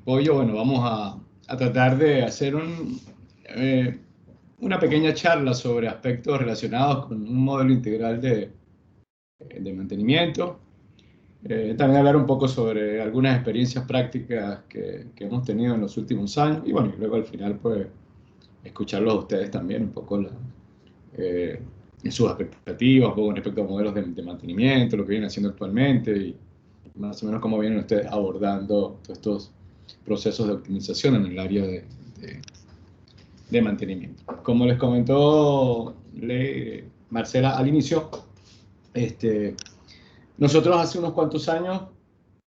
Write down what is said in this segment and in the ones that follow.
Pollo, bueno, vamos a tratar de hacer una pequeña charla sobre aspectos relacionados con un modelo integral de mantenimiento. También hablar un poco sobre algunas experiencias prácticas que hemos tenido en los últimos años y bueno, y luego al final pues escucharlos a ustedes también un poco eh, en sus expectativas, un poco con respecto a modelos de mantenimiento, lo que vienen haciendo actualmente y más o menos cómo vienen ustedes abordando todos estos procesos de optimización en el área de mantenimiento. Como les comentó Marcela al inicio, nosotros hace unos cuantos años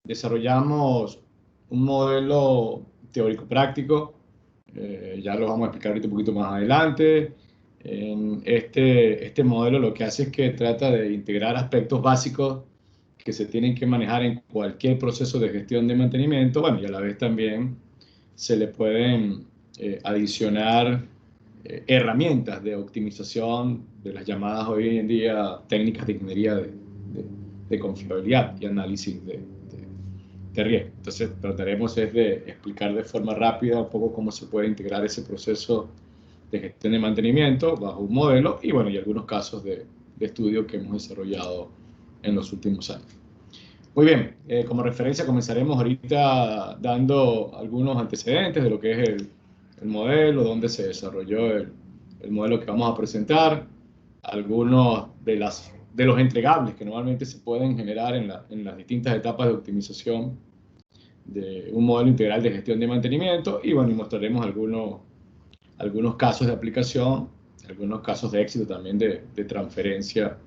desarrollamos un modelo teórico-práctico, ya lo vamos a explicar ahorita un poquito más adelante. En este modelo lo que hace es que trata de integrar aspectos básicos que se tienen que manejar en cualquier proceso de gestión de mantenimiento, bueno, y a la vez también se le pueden adicionar herramientas de optimización de las llamadas hoy en día técnicas de ingeniería de confiabilidad y análisis de riesgo. Entonces trataremos es de explicar de forma rápida un poco cómo se puede integrar ese proceso de gestión de mantenimiento bajo un modelo y bueno, y algunos casos de estudio que hemos desarrollado en los últimos años. Muy bien, como referencia comenzaremos ahorita dando algunos antecedentes de lo que es el modelo, dónde se desarrolló el modelo que vamos a presentar, algunos de los entregables que normalmente se pueden generar en las distintas etapas de optimización de un modelo integral de gestión de mantenimiento y bueno, y mostraremos algunos casos de aplicación, algunos casos de éxito también de transferencia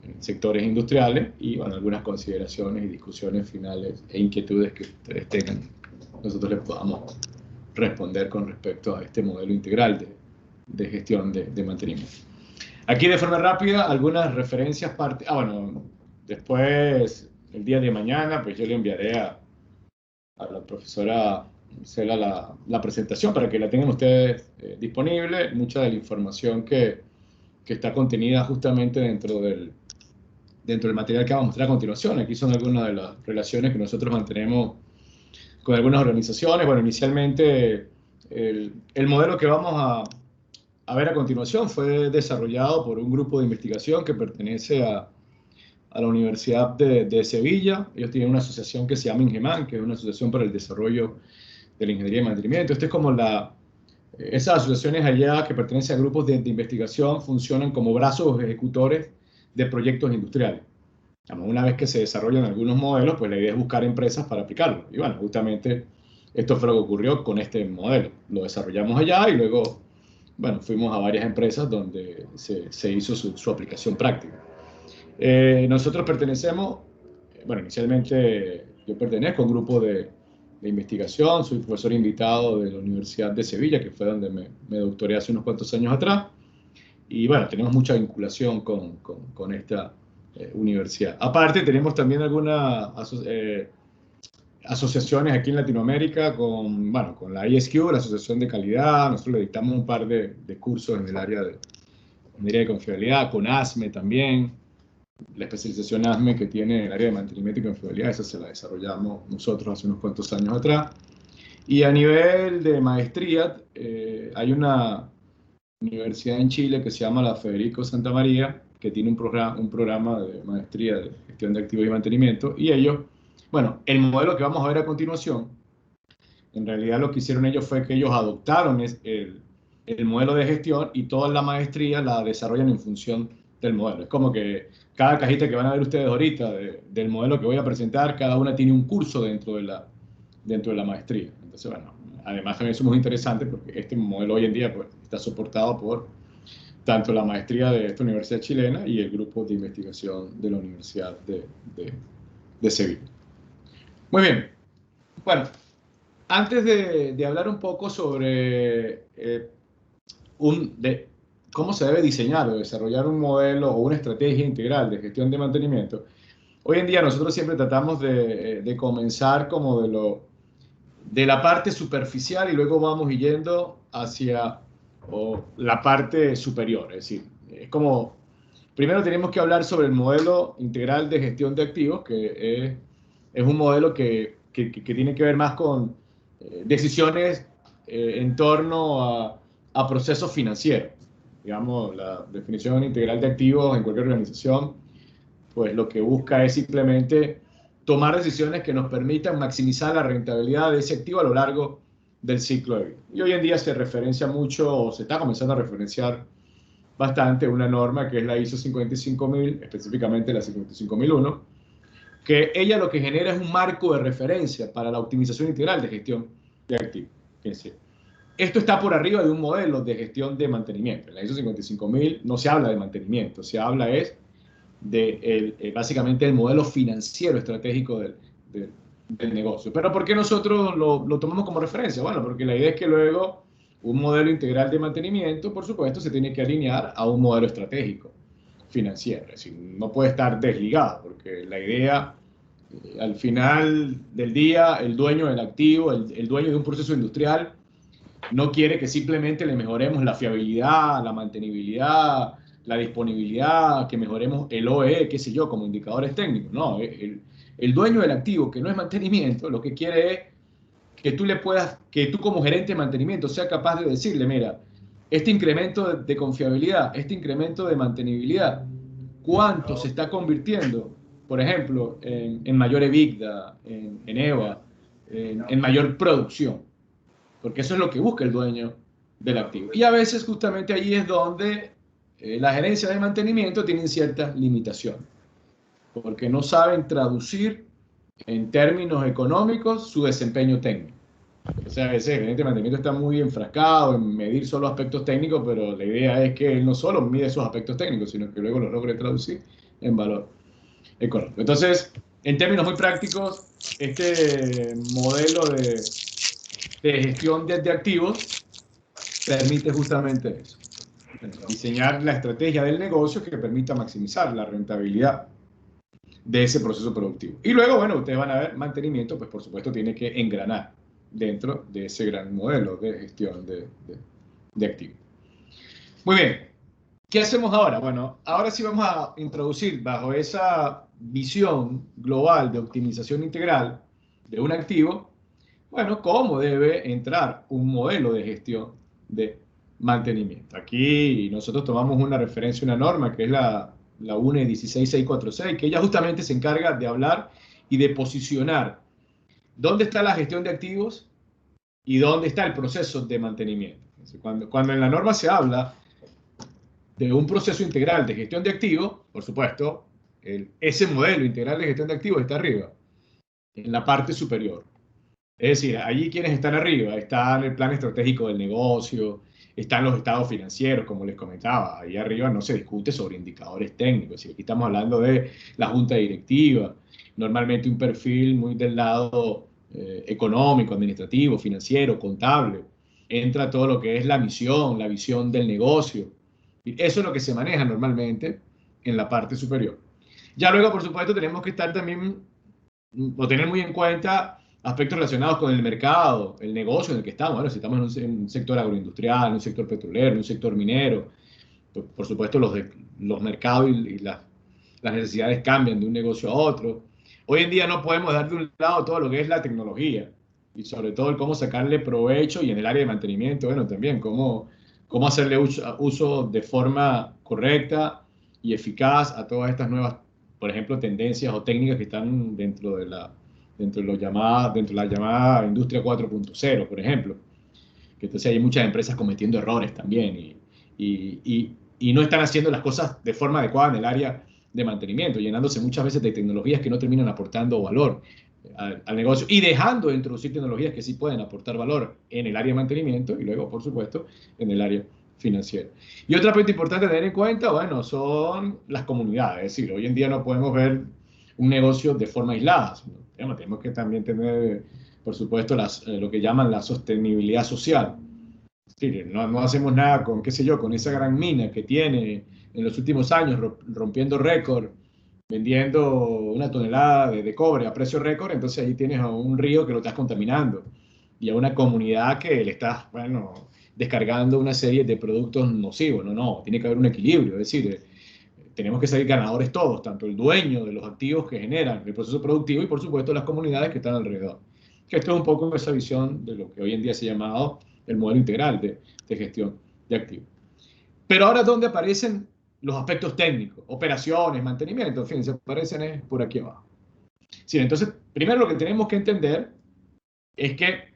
en sectores industriales y bueno, algunas consideraciones y discusiones finales e inquietudes que ustedes tengan, nosotros les podamos responder con respecto a este modelo integral de gestión de mantenimiento. Aquí de forma rápida, algunas referencias, bueno, después, el día de mañana, pues yo le enviaré a la profesora Marcela la presentación para que la tengan ustedes disponible, mucha de la información que está contenida justamente dentro del material que vamos a mostrar a continuación. Aquí son algunas de las relaciones que nosotros mantenemos con algunas organizaciones. Bueno, inicialmente el modelo que vamos a ver a continuación fue desarrollado por un grupo de investigación que pertenece a la Universidad de Sevilla. Ellos tienen una asociación que se llama INGEMAN, que es una asociación para el desarrollo de la ingeniería y mantenimiento. Esto es como esas asociaciones allá que pertenecen a grupos de investigación funcionan como brazos ejecutores de proyectos industriales. Una vez que se desarrollan algunos modelos, pues la idea es buscar empresas para aplicarlo. Y bueno, justamente esto fue lo que ocurrió con este modelo. Lo desarrollamos allá y luego, bueno, fuimos a varias empresas donde se hizo su aplicación práctica. Nosotros pertenecemos, bueno, inicialmente yo pertenezco a un grupo de investigación, soy profesor invitado de la Universidad de Sevilla, que fue donde me doctoré hace unos cuantos años atrás. Y bueno, tenemos mucha vinculación con esta universidad. Aparte, tenemos también algunas asociaciones aquí en Latinoamérica bueno, con la ISQ, la Asociación de Calidad. Nosotros le dictamos un par de cursos en el área de confiabilidad, con ASME también. La especialización ASME que tiene en el área de mantenimiento y confiabilidad, esa se la desarrollamos nosotros hace unos cuantos años atrás. Y a nivel de maestría, hay una universidad en Chile que se llama la Federico Santa María, que tiene un programa de maestría de gestión de activos y mantenimiento. Y ellos, bueno, el modelo que vamos a ver a continuación, en realidad lo que hicieron ellos fue que ellos adoptaron el modelo de gestión y toda la maestría la desarrollan en función del modelo. Es como que cada cajita que van a ver ustedes ahorita del modelo que voy a presentar, cada una tiene un curso dentro de la maestría. Entonces, bueno, además también eso es muy interesante porque este modelo hoy en día pues, está soportado por tanto la maestría de esta universidad chilena y el grupo de investigación de la Universidad de Sevilla. Muy bien. Bueno, antes de hablar un poco sobre cómo se debe diseñar o desarrollar un modelo o una estrategia integral de gestión de mantenimiento, hoy en día nosotros siempre tratamos de comenzar como de la parte superficial y luego vamos yendo hacia la parte superior. Es decir, es como, primero tenemos que hablar sobre el modelo integral de gestión de activos, que es un modelo que tiene que ver más con decisiones en torno a procesos financieros. Digamos, la definición integral de activos en cualquier organización, pues lo que busca es simplemente tomar decisiones que nos permitan maximizar la rentabilidad de ese activo a lo largo del ciclo de vida. Y hoy en día se referencia mucho, o se está comenzando a referenciar bastante una norma que es la ISO 55000, específicamente la 55001, que ella lo que genera es un marco de referencia para la optimización integral de gestión de activos. Es decir, esto está por arriba de un modelo de gestión de mantenimiento. En la ISO 55000 no se habla de mantenimiento, se habla es de básicamente el modelo financiero estratégico del negocio. Pero ¿por qué nosotros lo tomamos como referencia? Bueno, porque la idea es que luego un modelo integral de mantenimiento, por supuesto, se tiene que alinear a un modelo estratégico financiero. Es decir, no puede estar desligado, porque la idea, al final del día, el dueño del activo, el dueño de un proceso industrial, no quiere que simplemente le mejoremos la fiabilidad, la mantenibilidad, la disponibilidad, que mejoremos el OE, qué sé yo, como indicadores técnicos. No, el dueño del activo, que no es mantenimiento, lo que quiere es que tú le puedas, que tú como gerente de mantenimiento sea capaz de decirle, mira, este incremento de confiabilidad, este incremento de mantenibilidad, ¿cuánto se está convirtiendo, por ejemplo, en mayor EBITDA, en EVA, en mayor producción? Porque eso es lo que busca el dueño del activo. Y a veces justamente ahí es donde la gerencia de mantenimiento tiene ciertas limitaciones, porque no saben traducir en términos económicos su desempeño técnico. O sea, a veces el gerente de mantenimiento está muy enfrascado en medir solo aspectos técnicos, pero la idea es que él no solo mide esos aspectos técnicos, sino que luego los logre traducir en valor económico. Entonces, en términos muy prácticos, este modelo de gestión de activos permite justamente eso. Diseñar la estrategia del negocio que permita maximizar la rentabilidad de ese proceso productivo. Y luego, bueno, ustedes van a ver, mantenimiento, pues por supuesto tiene que engranar dentro de ese gran modelo de gestión de activos. Muy bien, ¿qué hacemos ahora? Bueno, ahora sí vamos a introducir bajo esa visión global de optimización integral de un activo, bueno, cómo debe entrar un modelo de gestión de mantenimiento. Aquí nosotros tomamos una referencia, una norma, que es la UNE 16646, que ella justamente se encarga de hablar y de posicionar dónde está la gestión de activos y dónde está el proceso de mantenimiento. Cuando en la norma se habla de un proceso integral de gestión de activos, por supuesto, ese modelo integral de gestión de activos está arriba, en la parte superior. Es decir, allí quienes están arriba, están el plan estratégico del negocio, están los estados financieros, como les comentaba. Ahí arriba no se discute sobre indicadores técnicos. Si aquí estamos hablando de la junta directiva, normalmente un perfil muy del lado económico, administrativo, financiero, contable. Entra todo lo que es la visión del negocio. Y eso es lo que se maneja normalmente en la parte superior. Ya luego, por supuesto, tenemos que estar también, o tener muy en cuenta aspectos relacionados con el mercado, el negocio en el que estamos. Bueno, si estamos en un sector agroindustrial, en un sector petrolero, en un sector minero, pues, por supuesto los mercados y las necesidades cambian de un negocio a otro. Hoy en día no podemos dar de un lado todo lo que es la tecnología y sobre todo el cómo sacarle provecho y en el área de mantenimiento, bueno, también cómo hacerle uso de forma correcta y eficaz a todas estas nuevas, por ejemplo, tendencias o técnicas que están dentro de la llamada industria 4.0, por ejemplo. Que entonces hay muchas empresas cometiendo errores también y no están haciendo las cosas de forma adecuada en el área de mantenimiento, llenándose muchas veces de tecnologías que no terminan aportando valor al negocio y dejando de introducir tecnologías que sí pueden aportar valor en el área de mantenimiento y luego, por supuesto, en el área financiera. Y otro aspecto importante a tener en cuenta, bueno, son las comunidades. Es decir, hoy en día no podemos ver un negocio de forma aislada, sino, digamos, tenemos que también tener, por supuesto, lo que llaman la sostenibilidad social. Es decir, no hacemos nada con, qué sé yo, con esa gran mina que tiene en los últimos años rompiendo récord, vendiendo una tonelada de cobre a precio récord, entonces ahí tienes a un río que lo estás contaminando y a una comunidad que le estás, bueno, descargando una serie de productos nocivos. No, tiene que haber un equilibrio, es decir, tenemos que salir ganadores todos, tanto el dueño de los activos que generan el proceso productivo y por supuesto las comunidades que están alrededor. que esto es un poco esa visión de lo que hoy en día se ha llamado el modelo integral de gestión de activos. Pero ahora, ¿dónde aparecen los aspectos técnicos? Operaciones, mantenimiento, en fin, se aparecen es por aquí abajo. Sí, entonces, primero lo que tenemos que entender es que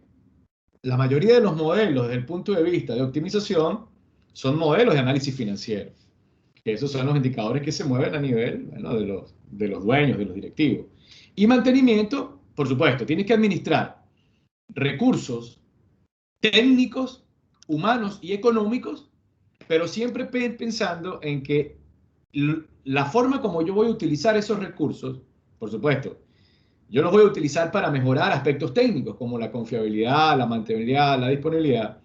la mayoría de los modelos desde el punto de vista de optimización son modelos de análisis financiero. Que esos son los indicadores que se mueven a nivel, bueno, de los dueños, de los directivos. Y mantenimiento, por supuesto, tienes que administrar recursos técnicos, humanos y económicos, pero siempre pensando en que la forma como yo voy a utilizar esos recursos, por supuesto, yo los voy a utilizar para mejorar aspectos técnicos como la confiabilidad, la mantenibilidad, la disponibilidad.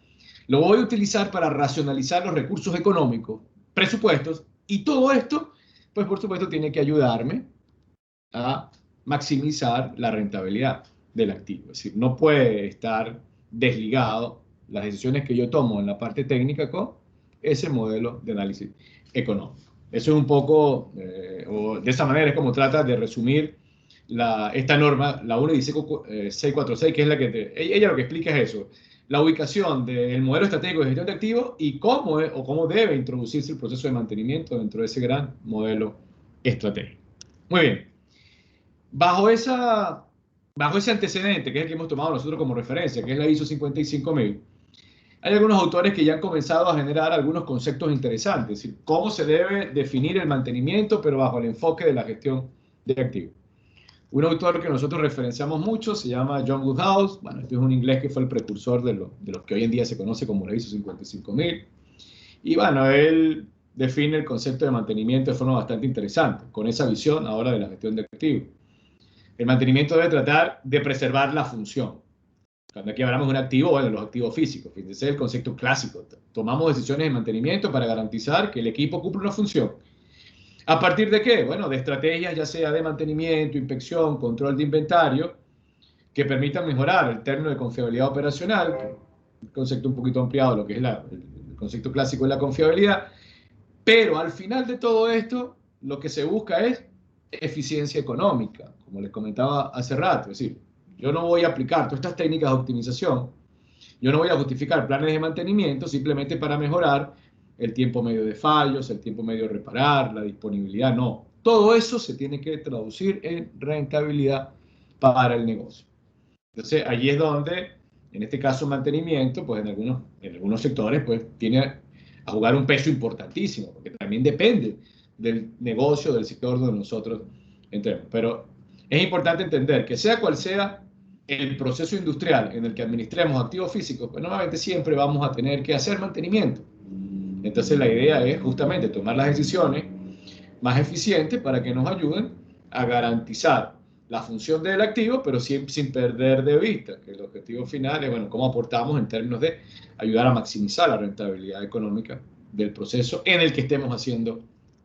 Lo voy a utilizar para racionalizar los recursos económicos, presupuestos, y todo esto, pues por supuesto, tiene que ayudarme a maximizar la rentabilidad del activo. Es decir, no puede estar desligado las decisiones que yo tomo en la parte técnica con ese modelo de análisis económico. Eso es un poco, o de esa manera es como trata de resumir esta norma, la 11646, que es la que ella lo que explica es eso, la ubicación del modelo estratégico de gestión de activos y cómo debe introducirse el proceso de mantenimiento dentro de ese gran modelo estratégico. Muy bien. Bajo, bajo ese antecedente, que es el que hemos tomado nosotros como referencia, que es la ISO 55000, hay algunos autores que ya han comenzado a generar algunos conceptos interesantes, es decir, cómo se debe definir el mantenimiento, pero bajo el enfoque de la gestión de activos. Un autor que nosotros referenciamos mucho se llama John Woodhouse. Bueno, este es un inglés que fue el precursor de lo que hoy en día se conoce como la ISO 55000. Y bueno, él define el concepto de mantenimiento de forma bastante interesante, con esa visión ahora de la gestión de activos. El mantenimiento debe tratar de preservar la función. Cuando aquí hablamos de un activo, bueno, los activos físicos, fíjense el concepto clásico. Tomamos decisiones de mantenimiento para garantizar que el equipo cumple una función. ¿A partir de qué? Bueno, de estrategias ya sea de mantenimiento, inspección, control de inventario, que permitan mejorar el término de confiabilidad operacional, que es un concepto un poquito ampliado, lo que es el concepto clásico de la confiabilidad. Pero al final de todo esto, lo que se busca es eficiencia económica, como les comentaba hace rato. Es decir, yo no voy a aplicar todas estas técnicas de optimización, yo no voy a justificar planes de mantenimiento simplemente para mejorar el tiempo medio de fallos, el tiempo medio de reparar, la disponibilidad, no. Todo eso se tiene que traducir en rentabilidad para el negocio. Entonces, allí es donde, en este caso, mantenimiento, pues en algunos sectores, pues tiene a jugar un peso importantísimo, porque también depende del negocio, del sector donde nosotros entremos. Pero es importante entender que sea cual sea el proceso industrial en el que administremos activos físicos, pues normalmente siempre vamos a tener que hacer mantenimiento. Entonces la idea es justamente tomar las decisiones más eficientes para que nos ayuden a garantizar la función del activo, pero sin perder de vista que el objetivo final es, bueno, cómo aportamos en términos de ayudar a maximizar la rentabilidad económica del proceso en el que estemos haciendo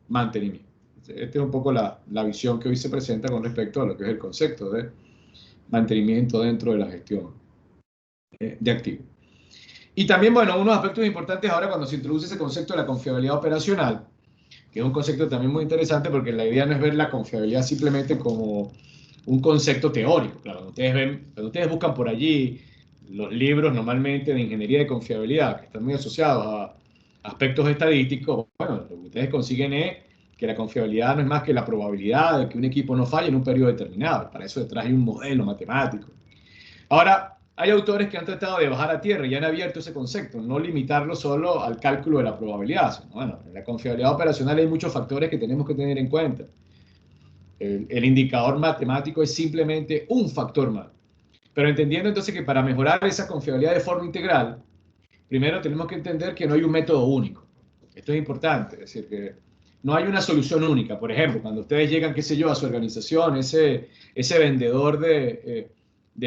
mantenimiento. Esta es un poco la visión que hoy se presenta con respecto a lo que es el concepto de mantenimiento dentro de la gestión de activos. Y también, bueno, unos aspectos importantes ahora cuando se introduce ese concepto de la confiabilidad operacional, que es un concepto también muy interesante porque la idea no es ver la confiabilidad simplemente como un concepto teórico. Claro, cuando ustedes buscan por allí los libros normalmente de ingeniería de confiabilidad, que están muy asociados a aspectos estadísticos, bueno, lo que ustedes consiguen es que la confiabilidad no es más que la probabilidad de que un equipo no falle en un periodo determinado. Para eso detrás hay un modelo matemático. Ahora, hay autores que han tratado de bajar a tierra y han abierto ese concepto, no limitarlo solo al cálculo de la probabilidad, sino, bueno, en la confiabilidad operacional hay muchos factores que tenemos que tener en cuenta. El indicador matemático es simplemente un factor más. Pero entendiendo entonces que para mejorar esa confiabilidad de forma integral, primero tenemos que entender que no hay un método único. Esto es importante, es decir, que no hay una solución única. Por ejemplo, cuando ustedes llegan, qué sé yo, a su organización, ese vendedor de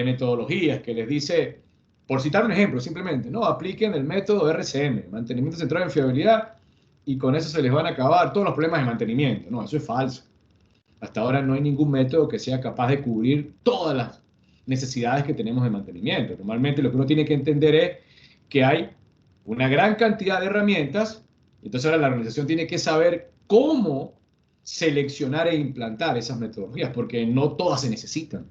metodologías que les dice, por citar un ejemplo, simplemente, no, apliquen el método RCM, mantenimiento centrado en fiabilidad, y con eso se les van a acabar todos los problemas de mantenimiento. No, eso es falso. Hasta ahora no hay ningún método que sea capaz de cubrir todas las necesidades que tenemos de mantenimiento. Normalmente lo que uno tiene que entender es que hay una gran cantidad de herramientas, entonces ahora la organización tiene que saber cómo seleccionar e implantar esas metodologías, porque no todas se necesitan.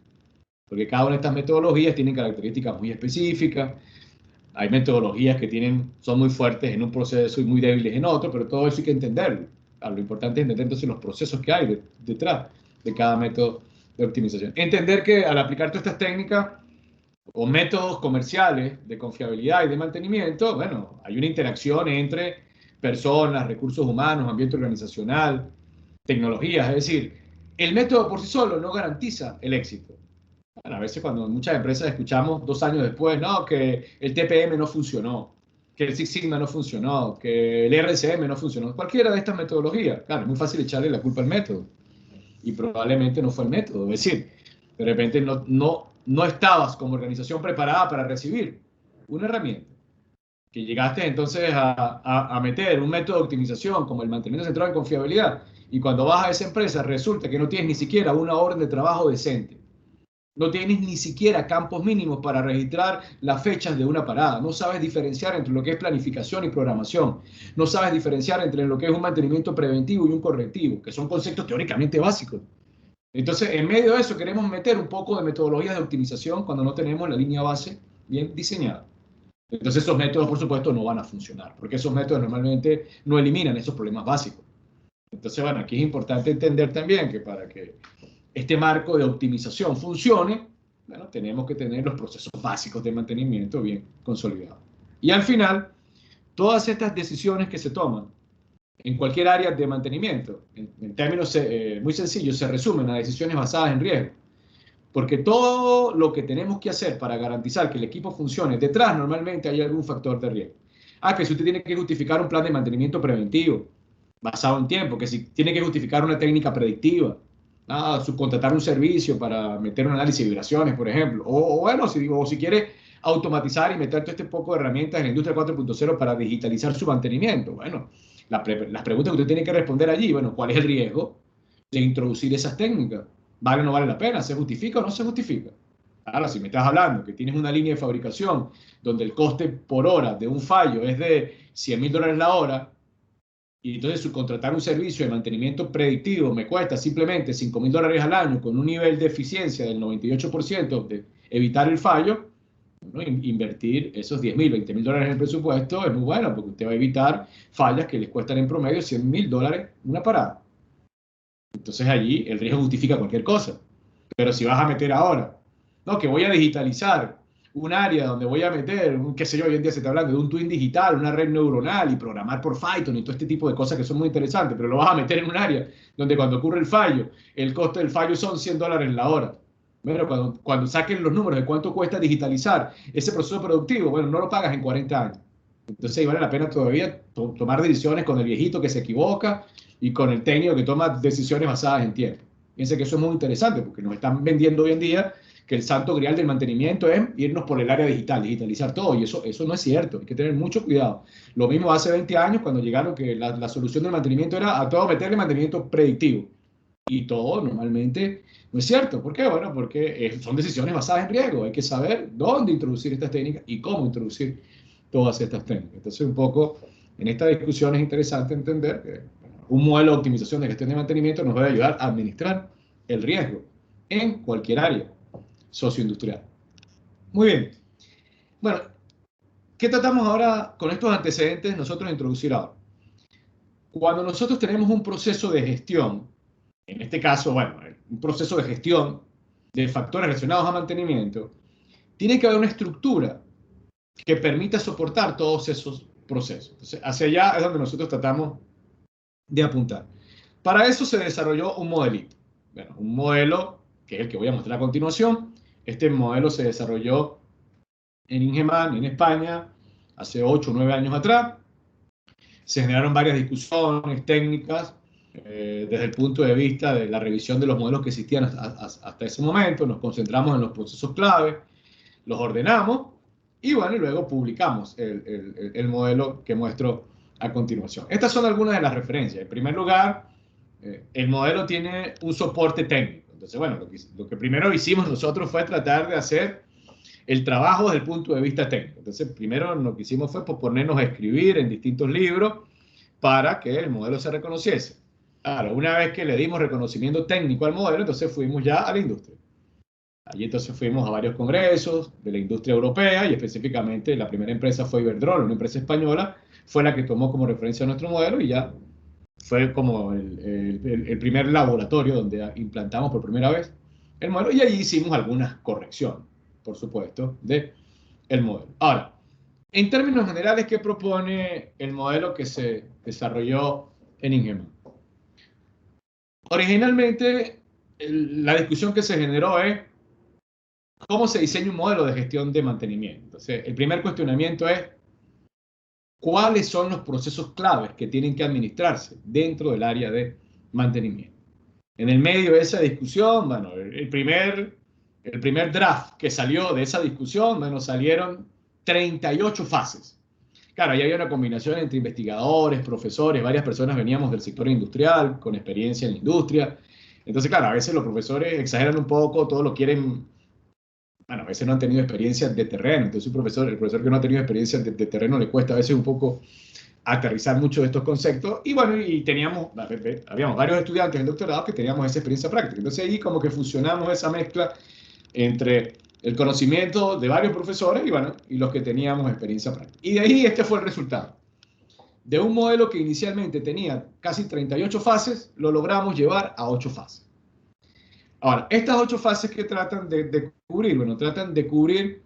porque cada una de estas metodologías tiene características muy específicas. Hay metodologías que son muy fuertes en un proceso y muy débiles en otro, pero todo eso hay que entenderlo. Lo importante es entender entonces los procesos que hay detrás de cada método de optimización. Entender que al aplicar todas estas técnicas o métodos comerciales de confiabilidad y de mantenimiento, bueno, hay una interacción entre personas, recursos humanos, ambiente organizacional, tecnologías. Es decir, el método por sí solo no garantiza el éxito. Bueno, a veces cuando en muchas empresas escuchamos 2 años después, no, que el TPM no funcionó, que el Six Sigma no funcionó, que el RCM no funcionó, cualquiera de estas metodologías. Claro, es muy fácil echarle la culpa al método y probablemente no fue el método. Es decir, de repente no estabas como organización preparada para recibir una herramienta. Que llegaste entonces a meter un método de optimización como el mantenimiento centrado en confiabilidad y cuando vas a esa empresa resulta que no tienes ni siquiera una orden de trabajo decente. No tienes ni siquiera campos mínimos para registrar las fechas de una parada. No sabes diferenciar entre lo que es planificación y programación. No sabes diferenciar entre lo que es un mantenimiento preventivo y un correctivo, que son conceptos teóricamente básicos. Entonces, en medio de eso queremos meter un poco de metodologías de optimización cuando no tenemos la línea base bien diseñada. Entonces, esos métodos, por supuesto, no van a funcionar, porque esos métodos normalmente no eliminan esos problemas básicos. Entonces, bueno, aquí es importante entender también que para que este marco de optimización funcione, bueno, tenemos que tener los procesos básicos de mantenimiento bien consolidados. Y al final, todas estas decisiones que se toman en cualquier área de mantenimiento, en términos muy sencillos, se resumen a decisiones basadas en riesgo. Porque todo lo que tenemos que hacer para garantizar que el equipo funcione, detrás normalmente hay algún factor de riesgo. Que si usted tiene que justificar un plan de mantenimiento preventivo basado en tiempo, que si tiene que justificar una técnica predictiva, subcontratar un servicio para meter un análisis de vibraciones, por ejemplo, o bueno, si quiere automatizar y meter todo este poco de herramientas en la industria 4.0 para digitalizar su mantenimiento. Bueno, las preguntas que usted tiene que responder allí, bueno, ¿cuál es el riesgo de introducir esas técnicas? ¿Vale o no vale la pena? ¿Se justifica o no se justifica? Ahora, si me estás hablando que tienes una línea de fabricación donde el coste por hora de un fallo es de $100,000 la hora, y entonces subcontratar un servicio de mantenimiento predictivo me cuesta simplemente $5,000 al año con un nivel de eficiencia del 98% de evitar el fallo, bueno, invertir esos $10,000, $20,000 en el presupuesto es muy bueno porque usted va a evitar fallas que les cuestan en promedio $100,000 una parada. Entonces allí el riesgo justifica cualquier cosa. Pero si vas a meter ahora, no, que voy a digitalizar un área donde voy a meter, qué sé yo, hoy en día se está hablando de un twin digital, una red neuronal y programar por Python y todo este tipo de cosas que son muy interesantes, pero lo vas a meter en un área donde cuando ocurre el fallo, el costo del fallo son $100 la hora. Bueno, cuando saquen los números de cuánto cuesta digitalizar ese proceso productivo, bueno, no lo pagas en 40 años. Entonces ahí vale la pena todavía tomar decisiones con el viejito que se equivoca y con el técnico que toma decisiones basadas en tiempo. Fíjense que eso es muy interesante porque nos están vendiendo hoy en día que el santo grial del mantenimiento es irnos por el área digital, digitalizar todo, y eso no es cierto, hay que tener mucho cuidado. Lo mismo hace 20 años cuando llegaron que la solución del mantenimiento era a todo meterle mantenimiento predictivo, y todo normalmente no es cierto. ¿Por qué? Bueno, porque son decisiones basadas en riesgo, hay que saber dónde introducir estas técnicas y cómo introducir todas estas técnicas. Entonces, un poco en esta discusión es interesante entender que un modelo de optimización de gestión de mantenimiento nos va a ayudar a administrar el riesgo en cualquier área socioindustrial. Muy bien. Bueno, ¿qué tratamos ahora con estos antecedentes nosotros de introducir ahora? Cuando nosotros tenemos un proceso de gestión, en este caso, bueno, un proceso de gestión de factores relacionados a mantenimiento, tiene que haber una estructura que permita soportar todos esos procesos. Entonces, hacia allá es donde nosotros tratamos de apuntar. Para eso se desarrolló un modelito. Bueno, un modelo que es el que voy a mostrar a continuación. Este modelo se desarrolló en Ingeman, en España, hace 8 o 9 años atrás. Se generaron varias discusiones técnicas desde el punto de vista de la revisión de los modelos que existían hasta ese momento. Nos concentramos en los procesos clave, los ordenamos y bueno, y luego publicamos el modelo que muestro a continuación. Estas son algunas de las referencias. En primer lugar, el modelo tiene un soporte técnico. Entonces, bueno, lo que primero hicimos nosotros fue tratar de hacer el trabajo desde el punto de vista técnico. Entonces, primero lo que hicimos fue ponernos a escribir en distintos libros para que el modelo se reconociese. Claro, una vez que le dimos reconocimiento técnico al modelo, entonces fuimos ya a la industria. Allí entonces fuimos a varios congresos de la industria europea y específicamente la primera empresa fue Iberdrola, una empresa española, fue la que tomó como referencia nuestro modelo y ya fue como el primer laboratorio donde implantamos por primera vez el modelo y allí hicimos algunas correcciones, por supuesto, de el modelo. Ahora, en términos generales, ¿qué propone el modelo que se desarrolló en Ingeman? Originalmente, la discusión que se generó es cómo se diseña un modelo de gestión de mantenimiento. Entonces, el primer cuestionamiento es cuáles son los procesos claves que tienen que administrarse dentro del área de mantenimiento. En el medio de esa discusión, bueno, el primer draft que salió de esa discusión, bueno, salieron 38 fases. Claro, ahí había una combinación entre investigadores, profesores, varias personas veníamos del sector industrial, con experiencia en la industria. Entonces, claro, a veces los profesores exageran un poco, todo lo quieren, bueno, a veces no han tenido experiencia de terreno. Entonces, el profesor que no ha tenido experiencia de terreno le cuesta a veces un poco aterrizar mucho de estos conceptos. Y bueno, habíamos varios estudiantes en doctorado que teníamos esa experiencia práctica. Entonces, ahí como que fusionamos esa mezcla entre el conocimiento de varios profesores y, bueno, y los que teníamos experiencia práctica. Y de ahí este fue el resultado. De un modelo que inicialmente tenía casi 38 fases, lo logramos llevar a 8 fases. Ahora, estas 8 fases que tratan de cubrir, bueno, tratan de cubrir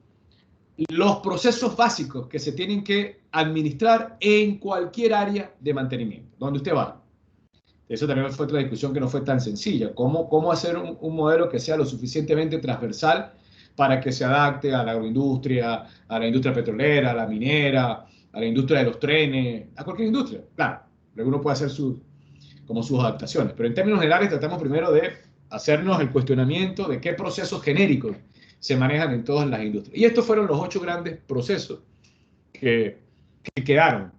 los procesos básicos que se tienen que administrar en cualquier área de mantenimiento, donde usted va. Eso también fue otra discusión que no fue tan sencilla. ¿Cómo hacer un modelo que sea lo suficientemente transversal para que se adapte a la agroindustria, a la industria petrolera, a la minera, a la industria de los trenes, a cualquier industria? Claro, uno puede hacer sus adaptaciones, pero en términos generales tratamos primero de hacernos el cuestionamiento de qué procesos genéricos se manejan en todas las industrias. Y estos fueron los 8 grandes procesos que quedaron.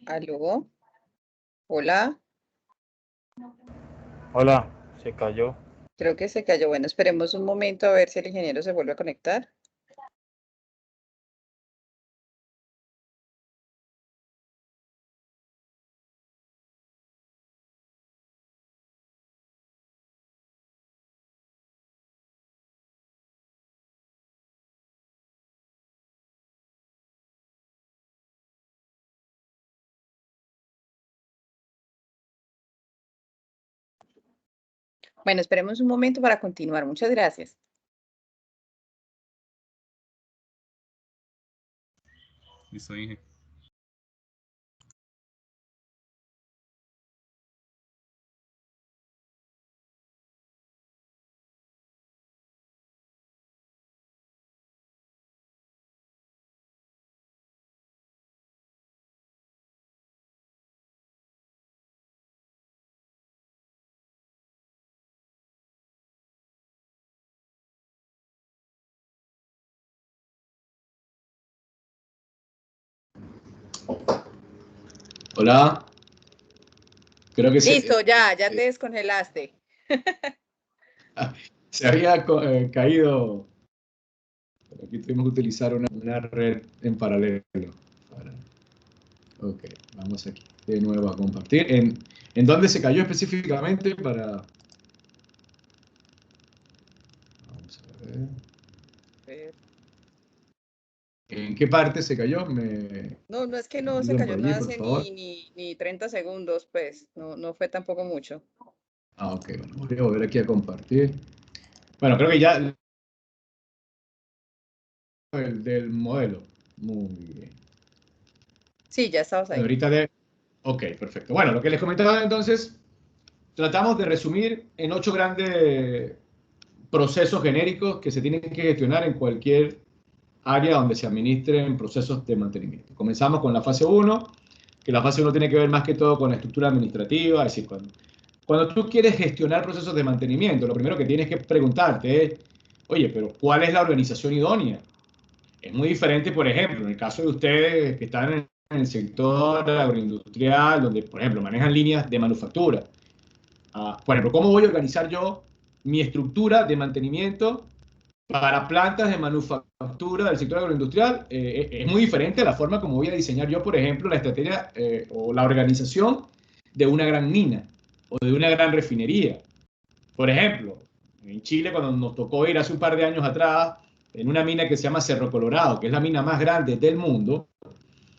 ¿Aló? Hola, Hola, se cayó. creo que se cayó. Bueno, esperemos un momento a ver si el ingeniero se vuelve a conectar. Bueno, esperemos un momento para continuar. Muchas gracias. Listo, Inge. Hola. Creo que Listo, ya te descongelaste. se había caído. Aquí tuvimos que utilizar una red en paralelo. Ok, vamos aquí de nuevo a compartir. ¿En dónde se cayó específicamente para...? Vamos a ver. ¿En qué parte se cayó? No, es que no se Digan cayó, por no allí, por hace favor. ni 30 segundos, pues, no fue tampoco mucho. Ok, bueno, voy a volver aquí a compartir. Bueno, creo que ya el del modelo. Muy bien. Sí, ya estabas ahí. Ahorita Ok, perfecto. Bueno, lo que les comentaba entonces, tratamos de resumir en 8 grandes procesos genéricos que se tienen que gestionar en cualquier área donde se administren procesos de mantenimiento. Comenzamos con la fase 1, que la fase 1 tiene que ver más que todo con la estructura administrativa, es decir, cuando tú quieres gestionar procesos de mantenimiento, lo primero que tienes que preguntarte es, oye, pero ¿cuál es la organización idónea? Es muy diferente, por ejemplo, en el caso de ustedes que están en el sector agroindustrial, donde, por ejemplo, manejan líneas de manufactura. por ejemplo, ¿cómo voy a organizar yo mi estructura de mantenimiento para plantas de manufactura del sector agroindustrial? Es muy diferente a la forma como voy a diseñar yo, por ejemplo, la estrategia o la organización de una gran mina o de una gran refinería. Por ejemplo, en Chile, cuando nos tocó ir hace un par de años atrás, en una mina que se llama Cerro Colorado, que es la mina más grande del mundo,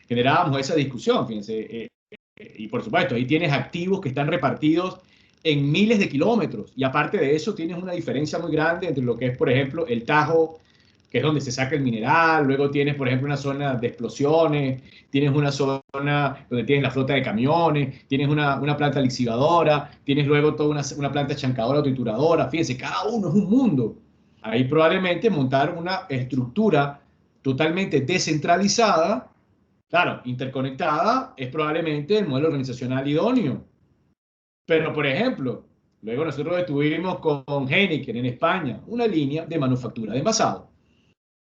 generábamos esa discusión, fíjense. Y por supuesto, ahí tienes activos que están repartidos en miles de kilómetros. Y aparte de eso, tienes una diferencia muy grande entre lo que es, por ejemplo, el Tajo, que es donde se saca el mineral. Luego tienes, por ejemplo, una zona de explosiones. Tienes una zona donde tienes la flota de camiones. Tienes una planta lixivadora. Tienes luego toda una planta chancadora o trituradora. Fíjense, cada uno es un mundo. Ahí probablemente montar una estructura totalmente descentralizada, claro, interconectada, es probablemente el modelo organizacional idóneo. Pero, por ejemplo, luego nosotros estuvimos con Heineken en España, una línea de manufactura de envasado.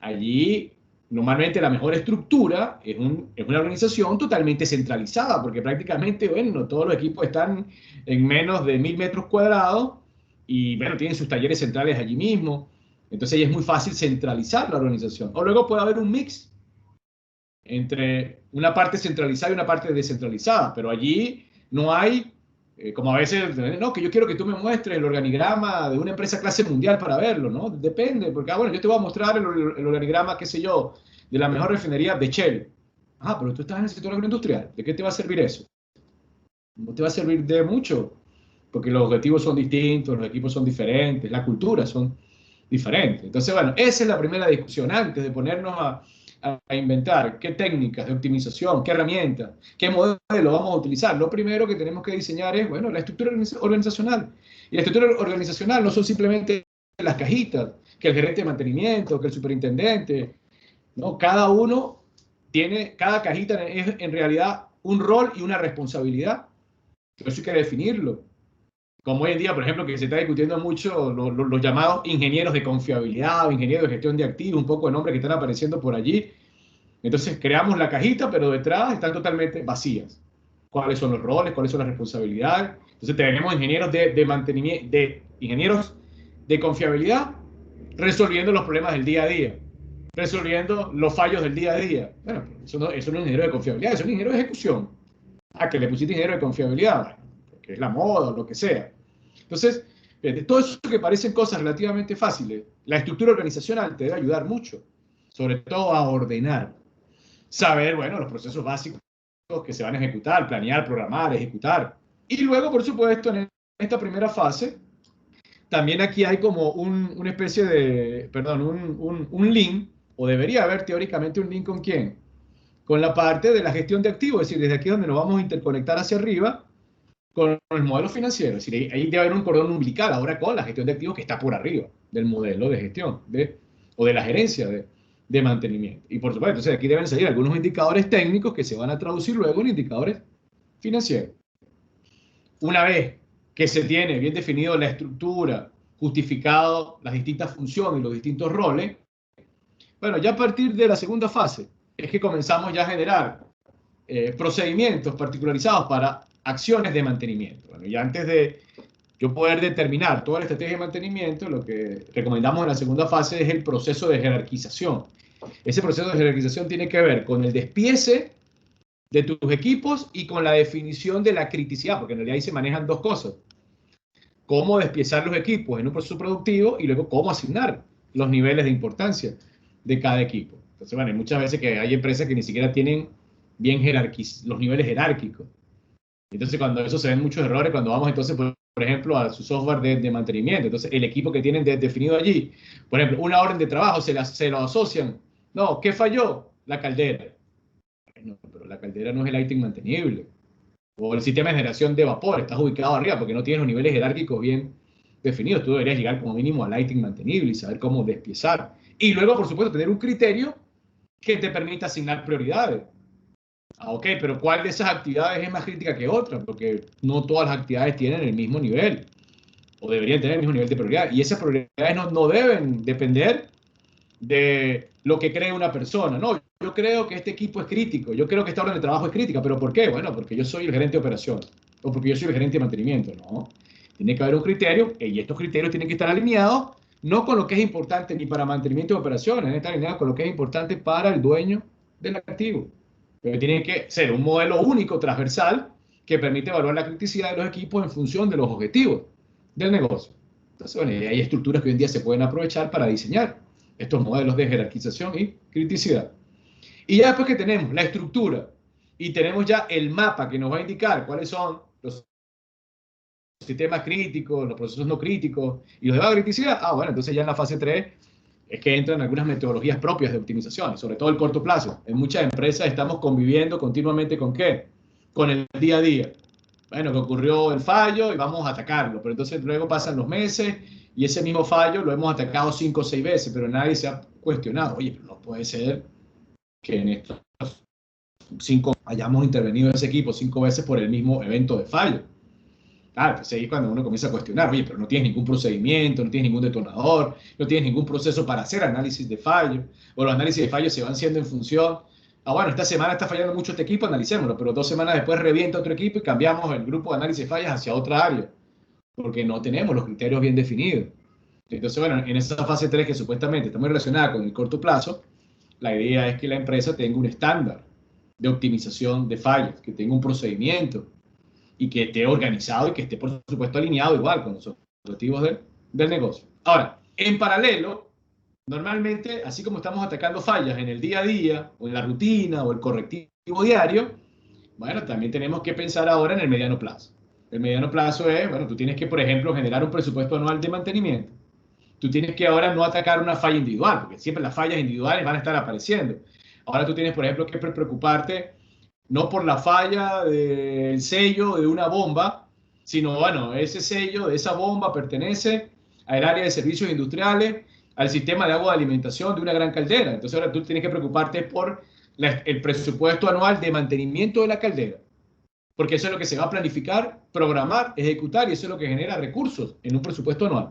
Allí, normalmente la mejor estructura es una organización totalmente centralizada, porque prácticamente, bueno, todos los equipos están en menos de 1000 metros cuadrados y, bueno, tienen sus talleres centrales allí mismo. Entonces, es muy fácil centralizar la organización. O luego puede haber un mix entre una parte centralizada y una parte descentralizada, pero allí no hay, como a veces, no, que yo quiero que tú me muestres el organigrama de una empresa clase mundial para verlo, ¿no? Depende, porque, bueno, yo te voy a mostrar el organigrama, qué sé yo, de la mejor refinería de Shell. Ah, pero tú estás en el sector agroindustrial, ¿de qué te va a servir eso? No te va a servir de mucho, porque los objetivos son distintos, los equipos son diferentes, las culturas son diferentes. Entonces, bueno, esa es la primera discusión antes de ponernos a inventar qué técnicas de optimización, qué herramientas, qué modelo vamos a utilizar. Lo primero que tenemos que diseñar es, bueno, la estructura organizacional. Y la estructura organizacional no son simplemente las cajitas, que el gerente de mantenimiento, que el superintendente, ¿no? Cada uno tiene, cada cajita es en realidad un rol y una responsabilidad. Pero eso hay que definirlo. Como hoy en día, por ejemplo, que se está discutiendo mucho los llamados ingenieros de confiabilidad o ingenieros de gestión de activos, un poco de nombres que están apareciendo por allí. Entonces creamos la cajita, pero detrás están totalmente vacías. ¿Cuáles son los roles? ¿Cuáles son las responsabilidades? Entonces tenemos ingenieros de mantenimiento, ingenieros de confiabilidad resolviendo los problemas del día a día, resolviendo los fallos del día a día. Bueno, eso no es un ingeniero de confiabilidad, eso es un ingeniero de ejecución. Ah, que le pusiste ingeniero de confiabilidad, bueno, porque es la moda o lo que sea. Entonces, todo eso que parecen cosas relativamente fáciles, la estructura organizacional te debe ayudar mucho, sobre todo a ordenar, saber, bueno, los procesos básicos que se van a ejecutar, planear, programar, ejecutar. Y luego, por supuesto, en esta primera fase, también aquí hay como una especie de, perdón, un link, o debería haber teóricamente un link con quién, con la parte de la gestión de activos, es decir, desde aquí donde nos vamos a interconectar hacia arriba con el modelo financiero. Es decir, ahí debe haber un cordón umbilical ahora con la gestión de activos que está por arriba del modelo de gestión o de la gerencia de mantenimiento. Y por supuesto, entonces aquí deben salir algunos indicadores técnicos que se van a traducir luego en indicadores financieros. Una vez que se tiene bien definido la estructura, justificado las distintas funciones y los distintos roles, bueno, ya a partir de la segunda fase es que comenzamos ya a generar procedimientos particularizados para acciones de mantenimiento. Bueno, y antes de yo poder determinar toda la estrategia de mantenimiento, lo que recomendamos en la segunda fase es el proceso de jerarquización. Ese proceso de jerarquización tiene que ver con el despiece de tus equipos y con la definición de la criticidad, porque en realidad ahí se manejan dos cosas. Cómo despiezar los equipos en un proceso productivo y luego cómo asignar los niveles de importancia de cada equipo. Entonces, bueno, hay muchas veces que hay empresas que ni siquiera tienen bien los niveles jerárquicos. Entonces, cuando eso se ven muchos errores, cuando vamos entonces, por ejemplo, a su software de mantenimiento, entonces el equipo que tienen definido allí, por ejemplo, una orden de trabajo se lo asocian. No, ¿qué falló? La caldera. No, pero la caldera no es el ítem mantenible. O el sistema de generación de vapor, estás ubicado arriba porque no tienes los niveles jerárquicos bien definidos. Tú deberías llegar como mínimo al ítem mantenible y saber cómo despiezar. Y luego, por supuesto, tener un criterio que te permita asignar prioridades. Ah, ok, pero ¿cuál de esas actividades es más crítica que otra? Porque no todas las actividades tienen el mismo nivel o deberían tener el mismo nivel de prioridad. Y esas prioridades no deben depender de lo que cree una persona. No, yo creo que este equipo es crítico, yo creo que esta orden de trabajo es crítica, pero ¿por qué? Bueno, porque yo soy el gerente de operación o porque yo soy el gerente de mantenimiento, ¿no? Tiene que haber un criterio y estos criterios tienen que estar alineados no con lo que es importante ni para mantenimiento de operaciones, deben estar alineados con lo que es importante para el dueño del activo. Pero tiene que ser un modelo único, transversal, que permite evaluar la criticidad de los equipos en función de los objetivos del negocio. Entonces, bueno, hay estructuras que hoy en día se pueden aprovechar para diseñar estos modelos de jerarquización y criticidad. Y ya después que tenemos la estructura y tenemos ya el mapa que nos va a indicar cuáles son los sistemas críticos, los procesos no críticos y los de baja criticidad, bueno, entonces ya en la fase 3 es que entran algunas metodologías propias de optimización, sobre todo el corto plazo. En muchas empresas estamos conviviendo continuamente ¿con qué? Con el día a día. Bueno, que ocurrió el fallo y vamos a atacarlo, pero entonces luego pasan los meses y ese mismo fallo lo hemos atacado 5 o 6 veces, pero nadie se ha cuestionado. Oye, pero no puede ser que en estos 5 hayamos intervenido en ese equipo 5 veces por el mismo evento de fallo. Claro, entonces ahí es cuando uno comienza a cuestionar, oye, pero no tienes ningún procedimiento, no tienes ningún detonador, no tienes ningún proceso para hacer análisis de fallo, o los análisis de fallo se van haciendo en función, bueno, esta semana está fallando mucho este equipo, analicémoslo, pero 2 semanas después revienta otro equipo y cambiamos el grupo de análisis de fallas hacia otra área, porque no tenemos los criterios bien definidos. Entonces, bueno, en esa fase 3 que supuestamente está muy relacionada con el corto plazo, la idea es que la empresa tenga un estándar de optimización de fallos, que tenga un procedimiento, y que esté organizado y que esté, por supuesto, alineado igual con los objetivos del negocio. Ahora, en paralelo, normalmente, así como estamos atacando fallas en el día a día, o en la rutina, o el correctivo diario, bueno, también tenemos que pensar ahora en el mediano plazo. El mediano plazo es, bueno, tú tienes que, por ejemplo, generar un presupuesto anual de mantenimiento. Tú tienes que ahora no atacar una falla individual, porque siempre las fallas individuales van a estar apareciendo. Ahora tú tienes, por ejemplo, que preocuparte no por la falla del sello de una bomba, sino, bueno, ese sello de esa bomba pertenece al área de servicios industriales, al sistema de agua de alimentación de una gran caldera. Entonces ahora tú tienes que preocuparte por el presupuesto anual de mantenimiento de la caldera, porque eso es lo que se va a planificar, programar, ejecutar, y eso es lo que genera recursos en un presupuesto anual.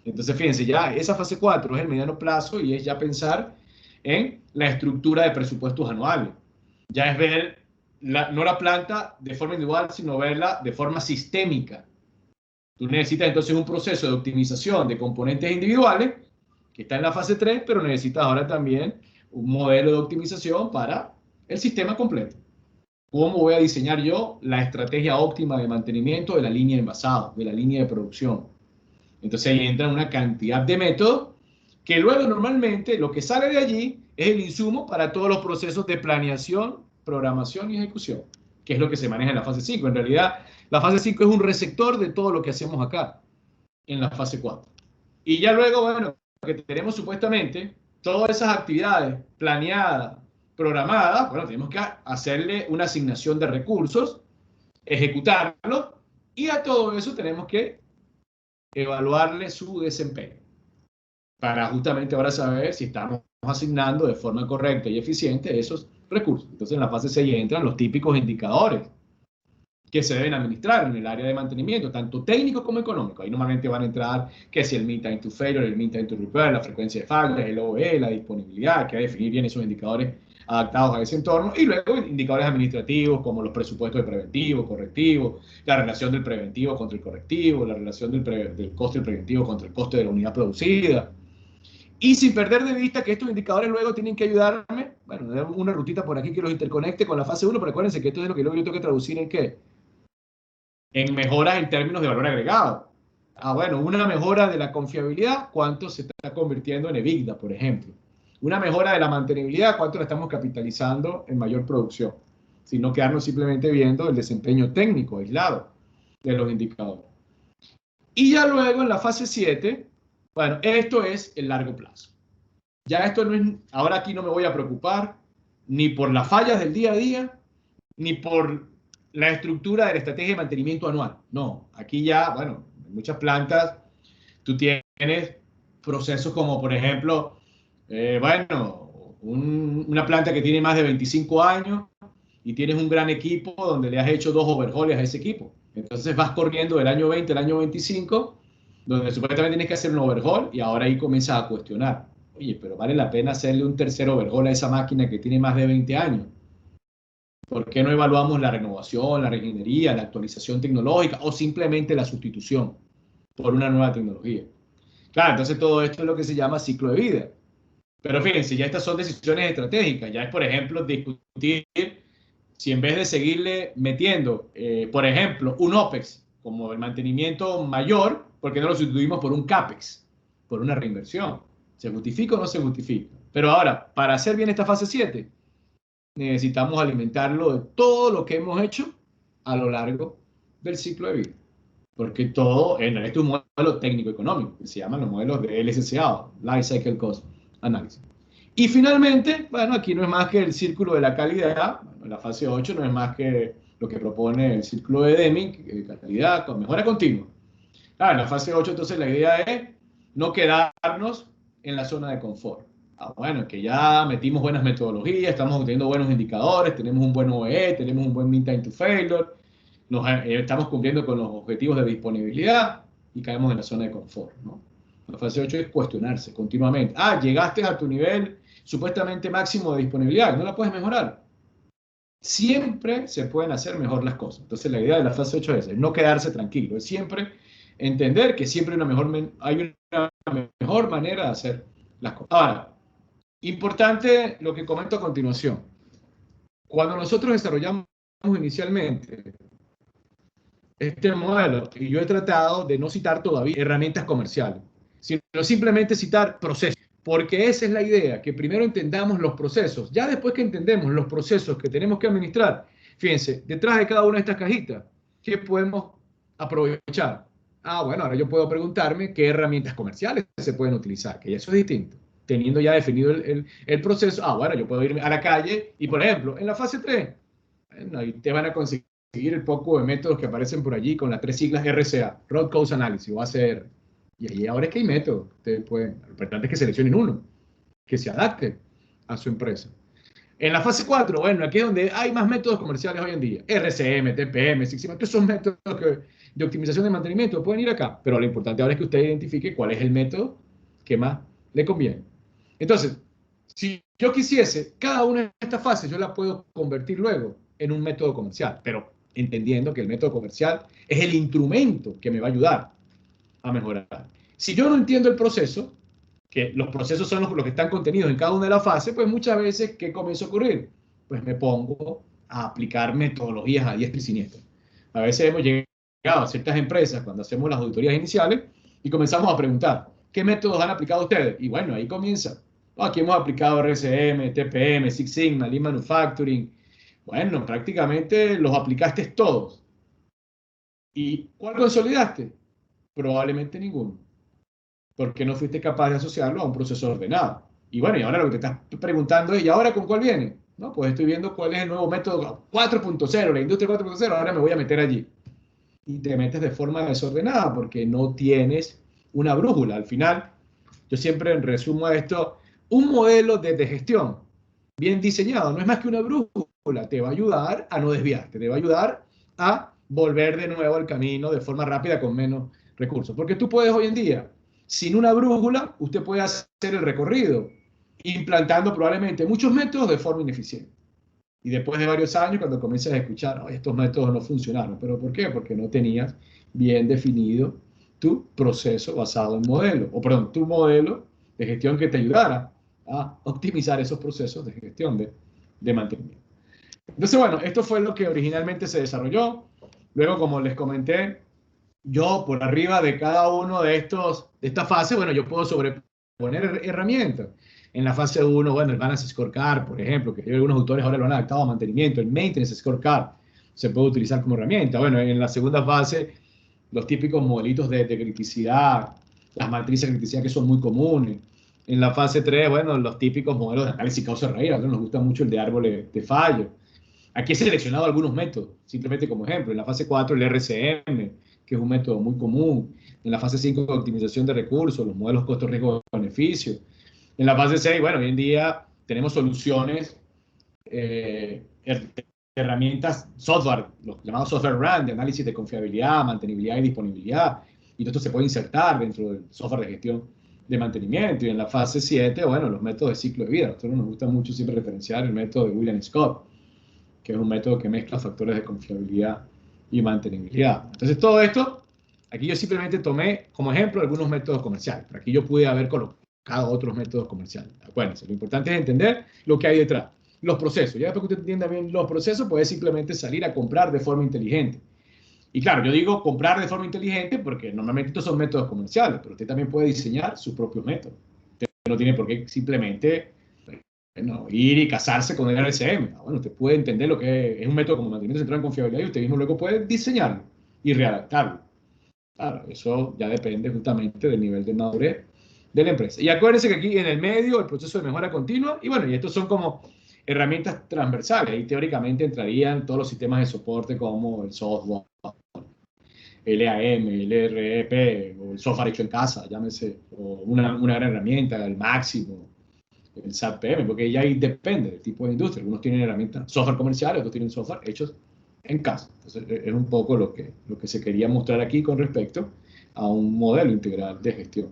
Entonces, fíjense, ya esa fase 4 es el mediano plazo y es ya pensar en la estructura de presupuestos anuales. Ya es ver no la planta de forma individual, sino verla de forma sistémica. Tú necesitas entonces un proceso de optimización de componentes individuales, que está en la fase 3, pero necesitas ahora también un modelo de optimización para el sistema completo. ¿Cómo voy a diseñar yo la estrategia óptima de mantenimiento de la línea de envasado, de la línea de producción? Entonces ahí entra una cantidad de métodos que luego normalmente lo que sale de allí es el insumo para todos los procesos de planeación, programación y ejecución, que es lo que se maneja en la fase 5. En realidad, la fase 5 es un receptor de todo lo que hacemos acá, en la fase 4. Y ya luego, bueno, que tenemos supuestamente todas esas actividades planeadas, programadas, bueno, tenemos que hacerle una asignación de recursos, ejecutarlo, y a todo eso tenemos que evaluarle su desempeño, para justamente ahora saber si estamos asignando de forma correcta y eficiente esos recursos. Entonces en la fase 6 entran los típicos indicadores que se deben administrar en el área de mantenimiento, tanto técnico como económico. Ahí normalmente van a entrar que si el mean time to failure, el mean time to repair, la frecuencia de fallas, el OE, la disponibilidad, que hay que definir bien esos indicadores adaptados a ese entorno, y luego indicadores administrativos como los presupuestos de preventivo, correctivo, la relación del preventivo contra el correctivo, la relación del coste del preventivo contra el coste de la unidad producida. Y sin perder de vista que estos indicadores luego tienen que ayudarme, bueno, una rutita por aquí que los interconecte con la fase 1, pero acuérdense que esto es lo que luego yo tengo que traducir en ¿qué? En mejoras en términos de valor agregado. Bueno, una mejora de la confiabilidad, ¿cuánto se está convirtiendo en EBITDA, por ejemplo? Una mejora de la mantenibilidad, ¿cuánto la estamos capitalizando en mayor producción? Sino quedarnos simplemente viendo el desempeño técnico aislado de los indicadores. Y ya luego en la fase 7, bueno, esto es el largo plazo. Ya esto no es, ahora aquí no me voy a preocupar ni por las fallas del día a día, ni por la estructura de la estrategia de mantenimiento anual. No, aquí ya, bueno, en muchas plantas tú tienes procesos como, por ejemplo, una planta que tiene más de 25 años y tienes un gran equipo donde le has hecho 2 overhauls a ese equipo. Entonces vas corriendo del año 20 al año 25, donde supuestamente tienes que hacer un overhaul y ahora ahí comienzas a cuestionar. Oye, pero vale la pena hacerle un tercer overhaul a esa máquina que tiene más de 20 años. ¿Por qué no evaluamos la renovación, la reingeniería, la actualización tecnológica o simplemente la sustitución? por una nueva tecnología. Claro, entonces todo esto es lo que se llama ciclo de vida. Pero fíjense, ya estas son decisiones estratégicas. Ya es, por ejemplo, discutir si en vez de seguirle metiendo, por ejemplo, un OPEX como el mantenimiento mayor, ¿por qué no lo sustituimos por un CAPEX, por una reinversión? ¿Se justifica o no se justifica? Pero ahora, para hacer bien esta fase 7, necesitamos alimentarlo de todo lo que hemos hecho a lo largo del ciclo de vida. Porque todo, en este es un modelo técnico-económico, que se llaman los modelos de LCCA, Life Cycle Cost Analysis. Y finalmente, bueno, aquí no es más que el círculo de la calidad. Bueno, la fase 8 no es más que lo que propone el círculo de Deming, calidad con mejora continua. Claro, en la fase 8 entonces la idea es no quedarnos en la zona de confort. Bueno, que ya metimos buenas metodologías, estamos obteniendo buenos indicadores, tenemos un buen OE, tenemos un buen mean time to failure, estamos cumpliendo con los objetivos de disponibilidad y caemos en la zona de confort, ¿no? La fase 8 es cuestionarse continuamente. Llegaste a tu nivel supuestamente máximo de disponibilidad, no la puedes mejorar. Siempre se pueden hacer mejor las cosas. Entonces la idea de la fase 8 es no quedarse tranquilo, es siempre entender que siempre hay una mejor manera de hacer las cosas. Ahora, importante lo que comento a continuación. Cuando nosotros desarrollamos inicialmente este modelo, y yo he tratado de no citar todavía herramientas comerciales, sino simplemente citar procesos, porque esa es la idea, que primero entendamos los procesos. Ya después que entendemos los procesos que tenemos que administrar, fíjense, detrás de cada una de estas cajitas, ¿qué podemos aprovechar? Bueno, ahora yo puedo preguntarme qué herramientas comerciales se pueden utilizar, que eso es distinto. Teniendo ya definido el proceso, bueno, yo puedo irme a la calle y, por ejemplo, en la fase 3, bueno, ahí te van a conseguir el poco de métodos que aparecen por allí con las 3 siglas RCA, Root Cause Analysis o ACR. Y ahí ahora es que hay métodos. Ustedes pueden, lo importante es que seleccionen uno, que se adapte a su empresa. En la fase 4, bueno, aquí es donde hay más métodos comerciales hoy en día. RCM, TPM, Six Sigma, todos son métodos de optimización de mantenimiento, pueden ir acá. Pero lo importante ahora es que usted identifique cuál es el método que más le conviene. Entonces, si yo quisiese, cada una de estas fases yo la puedo convertir luego en un método comercial, pero entendiendo que el método comercial es el instrumento que me va a ayudar a mejorar. Si yo no entiendo el proceso, que los procesos son los que están contenidos en cada una de las fases, pues muchas veces, ¿qué comienza a ocurrir? Pues me pongo a aplicar metodologías a diestra y siniestra. A veces hemos llegado a ciertas empresas cuando hacemos las auditorías iniciales y comenzamos a preguntar, ¿qué métodos han aplicado ustedes? Y bueno, ahí comienza. Aquí hemos aplicado RCM, TPM, Six Sigma, Lean Manufacturing. Bueno, prácticamente los aplicaste todos. ¿Y cuál consolidaste? Probablemente ninguno, porque no fuiste capaz de asociarlo a un proceso ordenado. Y bueno, y ahora lo que te estás preguntando es, ¿y ahora con cuál viene? No, pues estoy viendo cuál es el nuevo método 4.0, la industria 4.0, ahora me voy a meter allí. Y te metes de forma desordenada porque no tienes una brújula. Al final, yo siempre resumo esto, un modelo de gestión bien diseñado no es más que una brújula, te va a ayudar a no desviarte, te va a ayudar a volver de nuevo al camino de forma rápida con menos recursos. Porque tú puedes hoy en día, sin una brújula, usted puede hacer el recorrido, implantando probablemente muchos métodos de forma ineficiente. Y después de varios años, cuando comienzas a escuchar, estos métodos no funcionaron. ¿Pero por qué? Porque no tenías bien definido tu proceso basado en modelo, o perdón, tu modelo de gestión que te ayudara a optimizar esos procesos de gestión de mantenimiento. Entonces, bueno, esto fue lo que originalmente se desarrolló. Luego, como les comenté, yo por arriba de cada uno de estas fases, bueno, yo puedo sobreponer herramientas. En la fase 1, bueno, el Balance Scorecard, por ejemplo, que algunos autores ahora lo han adaptado a mantenimiento, el Maintenance Scorecard se puede utilizar como herramienta. Bueno, en la segunda fase, los típicos modelitos de criticidad, las matrices de criticidad que son muy comunes. En la fase 3, bueno, los típicos modelos de análisis causa-raíz, a nosotros nos gusta mucho el de árboles de fallo. Aquí he seleccionado algunos métodos, simplemente como ejemplo. En la fase 4, el RCM, que es un método muy común. En la fase 5, optimización de recursos, los modelos costo-riesgo-beneficio. En la fase 6, bueno, hoy en día tenemos soluciones, herramientas, software, los llamados software run, de análisis de confiabilidad, mantenibilidad y disponibilidad. Y todo esto se puede insertar dentro del software de gestión de mantenimiento. Y en la fase 7, bueno, los métodos de ciclo de vida. A nosotros nos gusta mucho siempre referenciar el método de William Scott, que es un método que mezcla factores de confiabilidad y mantenibilidad. Entonces, todo esto Aquí yo simplemente tomé como ejemplo algunos métodos comerciales, pero aquí yo pude haber colocado otros métodos comerciales. Acuérdense, lo importante es entender lo que hay detrás, los procesos. Ya después que usted entienda bien los procesos, puede simplemente salir a comprar de forma inteligente. Y claro, yo digo comprar de forma inteligente porque normalmente estos son métodos comerciales, pero usted también puede diseñar sus propios métodos. Usted no tiene por qué simplemente ir y casarse con el RCM. Bueno, usted puede entender lo que es un método como mantenimiento centrado en confiabilidad y usted mismo luego puede diseñarlo y readaptarlo. Claro, eso ya depende justamente del nivel de madurez de la empresa. Y acuérdense que aquí en el medio el proceso de mejora continua, y bueno, y estos son como herramientas transversales. Ahí teóricamente entrarían todos los sistemas de soporte como el software, el EAM, el ERP, o el software hecho en casa, llámese, o una gran herramienta, el Máximo, el SAP PM, porque ya ahí depende del tipo de industria. Algunos tienen herramientas, software comercial, otros tienen software hechos en casa. Entonces, es un poco lo que se quería mostrar aquí con respecto a un modelo integral de gestión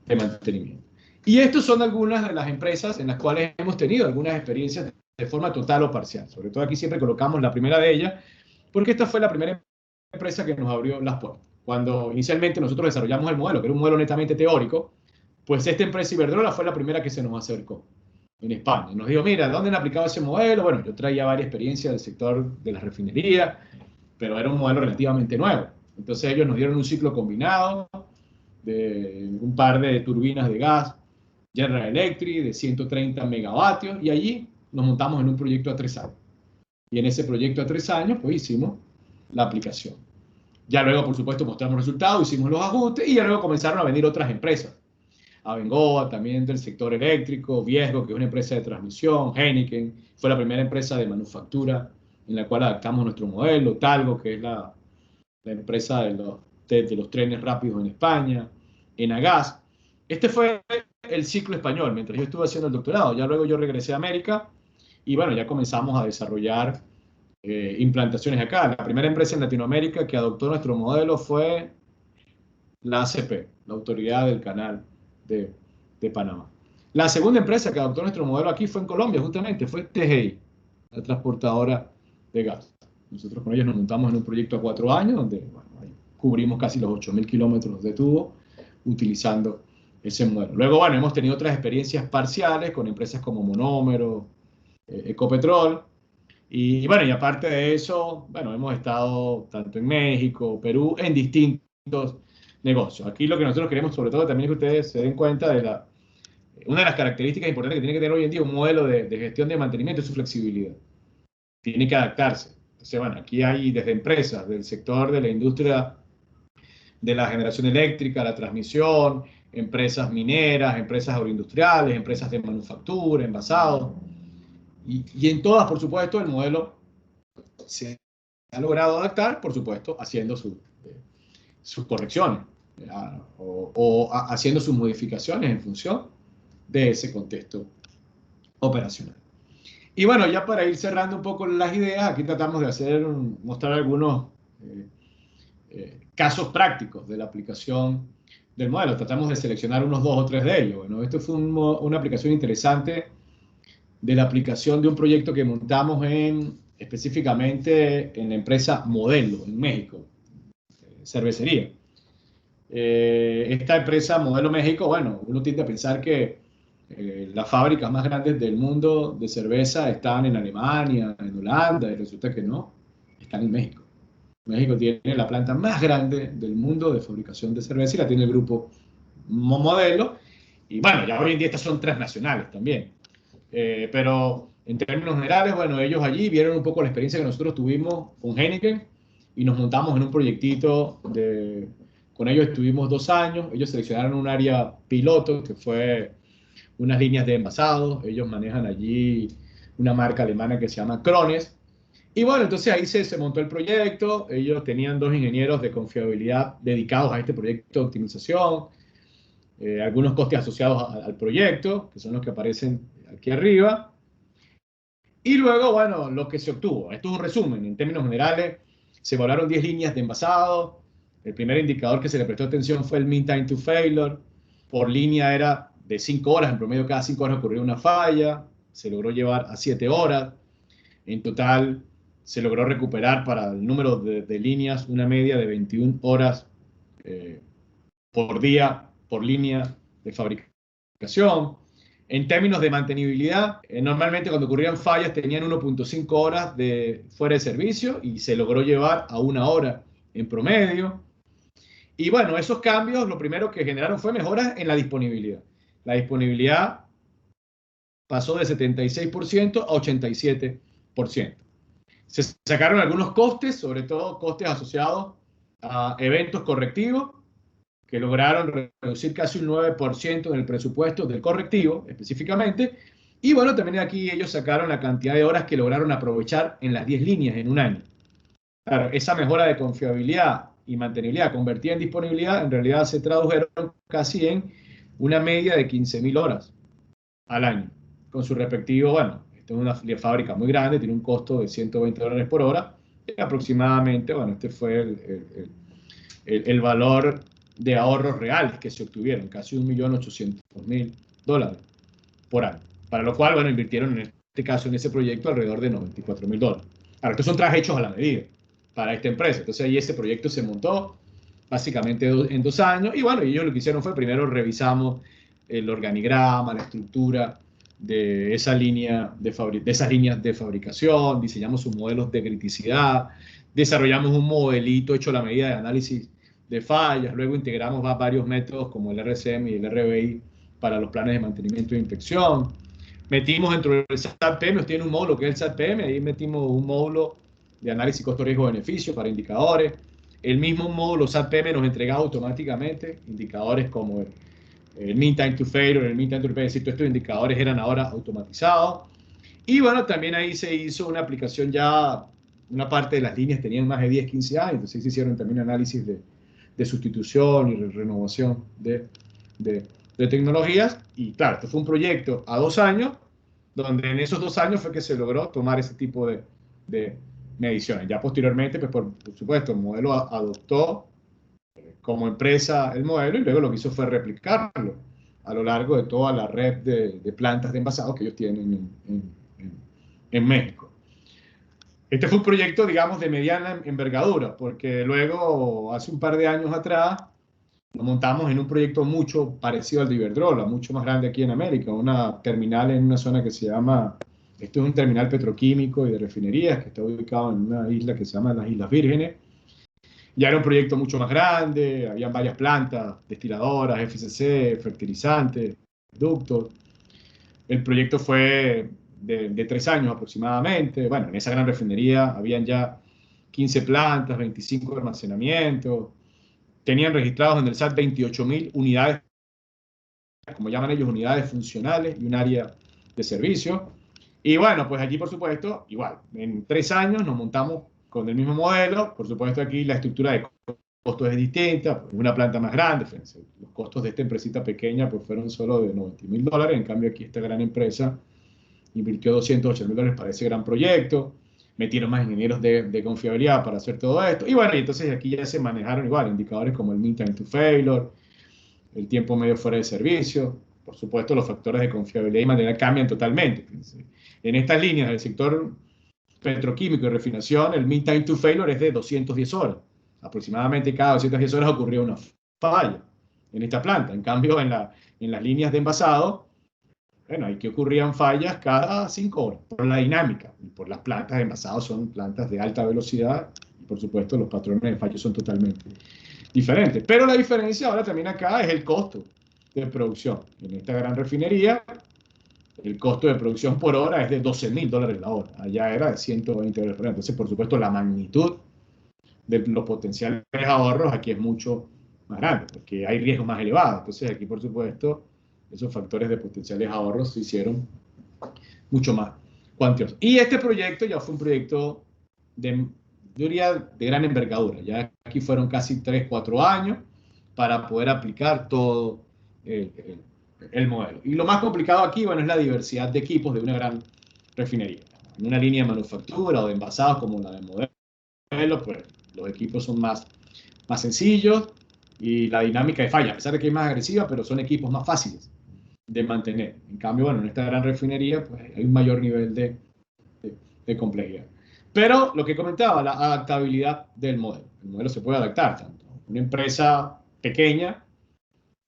de mantenimiento. Y estas son algunas de las empresas en las cuales hemos tenido algunas experiencias de forma total o parcial. Sobre todo aquí siempre colocamos la primera de ellas, porque esta fue la primera empresa que nos abrió las puertas. Cuando inicialmente nosotros desarrollamos el modelo, que era un modelo netamente teórico, pues esta empresa Iberdrola fue la primera que se nos acercó en España. Nos dijo, mira, ¿dónde han aplicado ese modelo? Bueno, yo traía varias experiencias del sector de la refinería, pero era un modelo relativamente nuevo. Entonces ellos nos dieron un ciclo combinado de un par de turbinas de gas General Electric de 130 megavatios y allí nos montamos en un proyecto a 3 años. Y en ese proyecto a 3 años, pues hicimos la aplicación. Ya luego, por supuesto, mostramos resultados, hicimos los ajustes y ya luego comenzaron a venir otras empresas. Abengoa, también del sector eléctrico, Viesgo, que es una empresa de transmisión, Heineken, fue la primera empresa de manufactura en la cual adaptamos nuestro modelo, Talgo, que es la empresa de los trenes rápidos en España, Enagas. Este fue el ciclo español, mientras yo estuve haciendo el doctorado. Ya luego yo regresé a América y bueno, ya comenzamos a desarrollar implantaciones acá. La primera empresa en Latinoamérica que adoptó nuestro modelo fue la ACP, la Autoridad del Canal de Panamá. La segunda empresa que adoptó nuestro modelo aquí fue en Colombia, justamente, fue TGI, la transportadora de gas. Nosotros con ellos nos montamos en un proyecto a 4 años, donde bueno, cubrimos casi los 8.000 kilómetros de tubo utilizando ese modelo. Luego, bueno, hemos tenido otras experiencias parciales con empresas como Monómero, Ecopetrol, y bueno, y aparte de eso, bueno, hemos estado tanto en México, Perú, en distintos negocios. Aquí lo que nosotros queremos, sobre todo, también es que ustedes se den cuenta de una de las características importantes que tiene que tener hoy en día un modelo de gestión de mantenimiento es su flexibilidad. Tiene que adaptarse. Entonces, bueno, aquí hay desde empresas del sector de la industria de la generación eléctrica, la transmisión, empresas mineras, empresas agroindustriales, empresas de manufactura, envasados. Y en todas, por supuesto, el modelo se ha logrado adaptar, por supuesto, haciendo sus correcciones o haciendo sus modificaciones en función de ese contexto operacional. Y bueno, ya para ir cerrando un poco las ideas, aquí tratamos de mostrar algunos casos prácticos de la aplicación del modelo. Tratamos de seleccionar unos 2 o 3 de ellos. Bueno, esto fue una aplicación interesante de la aplicación de un proyecto que montamos específicamente en la empresa Modelo, en México, cervecería. Esta empresa Modelo México, bueno, uno tiende a pensar que las fábricas más grandes del mundo de cerveza están en Alemania, en Holanda, y resulta que no, están en México. México tiene la planta más grande del mundo de fabricación de cerveza y la tiene el grupo Modelo. Y bueno, ya hoy en día estas son transnacionales también. Pero en términos generales, bueno, ellos allí vieron un poco la experiencia que nosotros tuvimos con Heineken y nos montamos en un proyectito con ellos estuvimos 2 años. Ellos seleccionaron un área piloto que fue unas líneas de envasados. Ellos manejan allí una marca alemana que se llama Krones. Y bueno, entonces ahí se montó el proyecto. Ellos tenían 2 ingenieros de confiabilidad dedicados a este proyecto de optimización. Algunos costes asociados al proyecto, que son los que aparecen aquí arriba. Y luego, bueno, lo que se obtuvo. Esto es un resumen. En términos generales, se evaluaron 10 líneas de envasado. El primer indicador que se le prestó atención fue el mean time to failure. Por línea era de 5 horas. En promedio, cada 5 horas ocurrió una falla. Se logró llevar a 7 horas. En total, se logró recuperar para el número de líneas una media de 21 horas por día, por línea de fabricación. En términos de mantenibilidad, normalmente cuando ocurrían fallas tenían 1.5 horas de fuera de servicio y se logró llevar a 1 hora en promedio. Y bueno, esos cambios lo primero que generaron fue mejoras en la disponibilidad. La disponibilidad pasó de 76% a 87%. Se sacaron algunos costes, sobre todo costes asociados a eventos correctivos, que lograron reducir casi un 9% en el presupuesto del correctivo, específicamente. Y bueno, también aquí ellos sacaron la cantidad de horas que lograron aprovechar en las 10 líneas en un año. Claro, esa mejora de confiabilidad y mantenibilidad convertida en disponibilidad, en realidad se tradujeron casi en una media de 15.000 horas al año, con su respectivo, bueno, esta es una fábrica muy grande, tiene un costo de $120 por hora, y aproximadamente, bueno, este fue el valor de ahorros reales que se obtuvieron, casi $1.800.000 por año, para lo cual, bueno, invirtieron en este caso, en ese proyecto, alrededor de $94.000. Ahora, estos son trajes hechos a la medida para esta empresa, entonces ahí ese proyecto se montó básicamente en 2 años, y bueno, ellos lo que hicieron fue, primero revisamos el organigrama, la estructura de esa línea de esas líneas de fabricación, diseñamos sus modelos de criticidad, desarrollamos un modelito hecho a la medida de análisis de fallas, luego integramos varios métodos como el RCM y el RBI para los planes de mantenimiento e inspección. Metimos dentro del SAT-PM, tiene un módulo que es el SAT-PM, ahí metimos un módulo de análisis costo-riesgo-beneficio para indicadores. El mismo módulo SAT-PM nos entregaba automáticamente indicadores como el mean time to failure, el mean time to repair, es decir, todos estos indicadores eran ahora automatizados. Y bueno, también ahí se hizo una aplicación ya, una parte de las líneas tenían más de 10, 15 años, entonces se hicieron también análisis de sustitución y renovación de tecnologías. Y claro, esto fue un proyecto a 2 años, donde en esos 2 años fue que se logró tomar ese tipo de mediciones. Ya posteriormente, pues por supuesto, el modelo adoptó como empresa el modelo y luego lo que hizo fue replicarlo a lo largo de toda la red de plantas de envasados que ellos tienen en México. Este fue un proyecto, digamos, de mediana envergadura, porque luego, hace un par de años atrás, nos montamos en un proyecto mucho parecido al de Iberdrola, mucho más grande aquí en América, una terminal en una zona que se llama, esto es un terminal petroquímico y de refinerías que está ubicado en una isla que se llama las Islas Vírgenes. Ya era un proyecto mucho más grande, habían varias plantas, destiladoras, FCC, fertilizantes, ductos. El proyecto fue de 3 años aproximadamente. Bueno, en esa gran refinería habían ya 15 plantas, 25 almacenamientos. Tenían registrados en el SAT 28.000 unidades, como llaman ellos, unidades funcionales y un área de servicio. Y bueno, pues aquí, por supuesto, igual, en 3 años nos montamos con el mismo modelo. Por supuesto, aquí la estructura de costos es distinta, una planta más grande. Fíjense, los costos de esta empresita pequeña pues fueron solo de $90.000. En cambio, aquí esta gran empresa invirtió $208.000 para ese gran proyecto. Metieron más ingenieros de confiabilidad para hacer todo esto. Y bueno, y entonces aquí ya se manejaron igual indicadores como el mean time to failure, el tiempo medio fuera de servicio. Por supuesto, los factores de confiabilidad y mantenimiento cambian totalmente. Fíjense. En estas líneas del sector petroquímico y refinación, el mean time to failure es de 210 horas. Aproximadamente cada 210 horas ocurrió una falla en esta planta. En cambio, en las líneas de envasado, bueno, aquí ocurrían fallas cada 5 horas, por la dinámica. Y por las plantas de envasado son plantas de alta velocidad, y por supuesto los patrones de fallo son totalmente diferentes. Pero la diferencia ahora también acá es el costo de producción. En esta gran refinería, el costo de producción por hora es de $12.000 la hora. Allá era de $120 por hora. Entonces, por supuesto, la magnitud de los potenciales ahorros aquí es mucho más grande, porque hay riesgos más elevados. Entonces, aquí, por supuesto, esos factores de potenciales ahorros se hicieron mucho más cuantiosos. Y este proyecto ya fue un proyecto de, yo diría, de gran envergadura. Ya aquí fueron casi 3, 4 años para poder aplicar todo el modelo. Y lo más complicado aquí, bueno, es la diversidad de equipos de una gran refinería. En una línea de manufactura o de envasados como la de modelo, pues los equipos son más sencillos y la dinámica de falla, a pesar de que es más agresiva, pero son equipos más fáciles de mantener. En cambio, bueno, en esta gran refinería pues hay un mayor nivel de complejidad. Pero lo que comentaba, la adaptabilidad del modelo. El modelo se puede adaptar tanto una empresa pequeña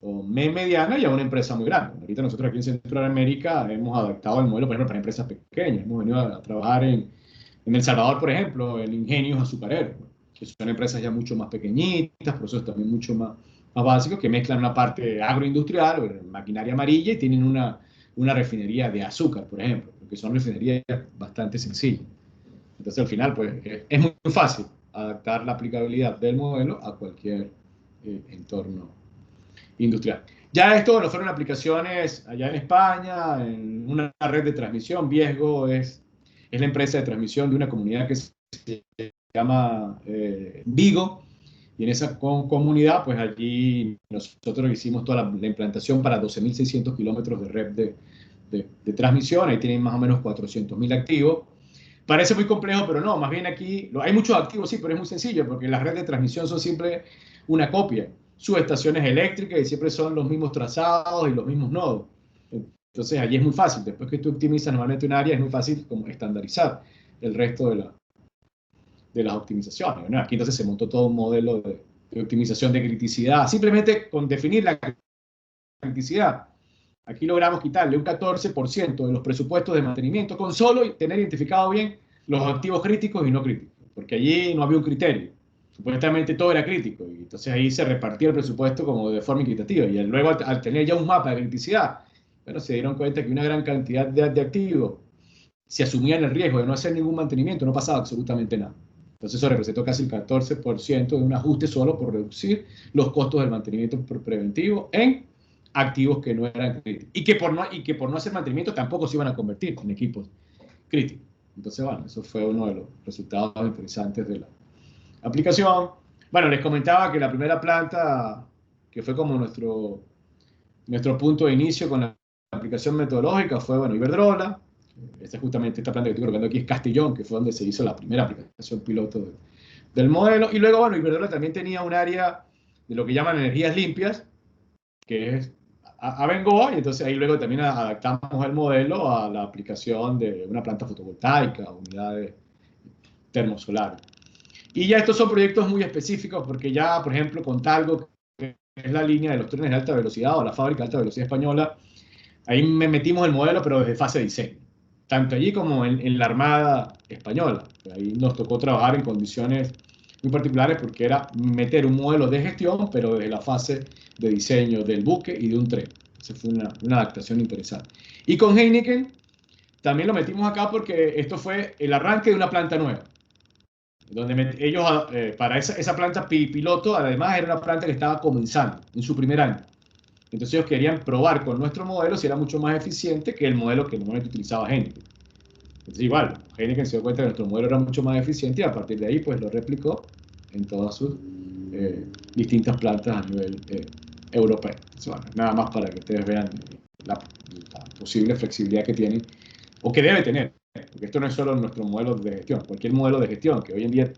o mediana y a una empresa muy grande. Ahorita nosotros aquí en Centroamérica hemos adaptado el modelo, por ejemplo, para empresas pequeñas. Hemos venido a trabajar en El Salvador, por ejemplo, en ingenios azucareros, que son empresas ya mucho más pequeñitas, procesos también mucho más básicos, que mezclan una parte agroindustrial, maquinaria amarilla, y tienen una refinería de azúcar, por ejemplo, que son refinerías bastante sencillas. Entonces, al final, pues, es muy fácil adaptar la aplicabilidad del modelo a cualquier entorno industrial. Ya esto, bueno, fueron aplicaciones allá en España, en una red de transmisión. Viesgo es la empresa de transmisión de una comunidad que se llama Vigo, y en esa comunidad, pues allí nosotros hicimos toda la implantación para 12.600 kilómetros de red de transmisión. Ahí tienen más o menos 400.000 activos. Parece muy complejo, pero no, más bien aquí hay muchos activos, sí, pero es muy sencillo, porque las redes de transmisión son siempre una copia. Subestaciones eléctricas y siempre son los mismos trazados y los mismos nodos. Entonces allí es muy fácil. Después que tú optimizas normalmente un área, es muy fácil como estandarizar el resto de las optimizaciones. Bueno, aquí entonces se montó todo un modelo de optimización de criticidad. Simplemente con definir la criticidad, aquí logramos quitarle un 14% de los presupuestos de mantenimiento con solo tener identificado bien los activos críticos y no críticos, porque allí no había un criterio. Supuestamente todo era crítico, y entonces ahí se repartía el presupuesto como de forma equitativa. Y luego, al tener ya un mapa de criticidad, bueno, se dieron cuenta que una gran cantidad de activos se asumían el riesgo de no hacer ningún mantenimiento, no pasaba absolutamente nada. Entonces eso representó casi el 14% de un ajuste solo por reducir los costos del mantenimiento preventivo en activos que no eran críticos. Y que por no hacer mantenimiento tampoco se iban a convertir en equipos críticos. Entonces, bueno, eso fue uno de los resultados interesantes de la aplicación. Bueno, les comentaba que la primera planta, que fue como nuestro punto de inicio con la aplicación metodológica, fue, bueno, Iberdrola. Justamente esta planta que estoy colocando aquí es Castellón, que fue donde se hizo la primera aplicación piloto del modelo. Y luego, bueno, Iberdrola también tenía un área de lo que llaman energías limpias, que es Abengoa, y entonces ahí luego también adaptamos el modelo a la aplicación de una planta fotovoltaica, unidades termosolares. Y ya estos son proyectos muy específicos, porque ya, por ejemplo, con Talgo, que es la línea de los trenes de alta velocidad o la fábrica de alta velocidad española, ahí metimos el modelo, pero desde fase de diseño, tanto allí como en la Armada Española. Ahí nos tocó trabajar en condiciones muy particulares, porque era meter un modelo de gestión, pero desde la fase de diseño del buque y de un tren. Esa fue una adaptación interesante. Y con Heineken también lo metimos acá porque esto fue el arranque de una planta nueva, donde ellos, para esa planta piloto, además era una planta que estaba comenzando en su primer año. Entonces ellos querían probar con nuestro modelo si era mucho más eficiente que el modelo que normalmente utilizaba Heineken. Entonces igual, Heineken se dio cuenta que nuestro modelo era mucho más eficiente, y a partir de ahí pues lo replicó en todas sus distintas plantas a nivel europeo. Entonces, bueno, nada más para que ustedes vean la posible flexibilidad que tiene o que debe tener, porque esto no es solo nuestro modelo de gestión. Cualquier modelo de gestión que hoy en día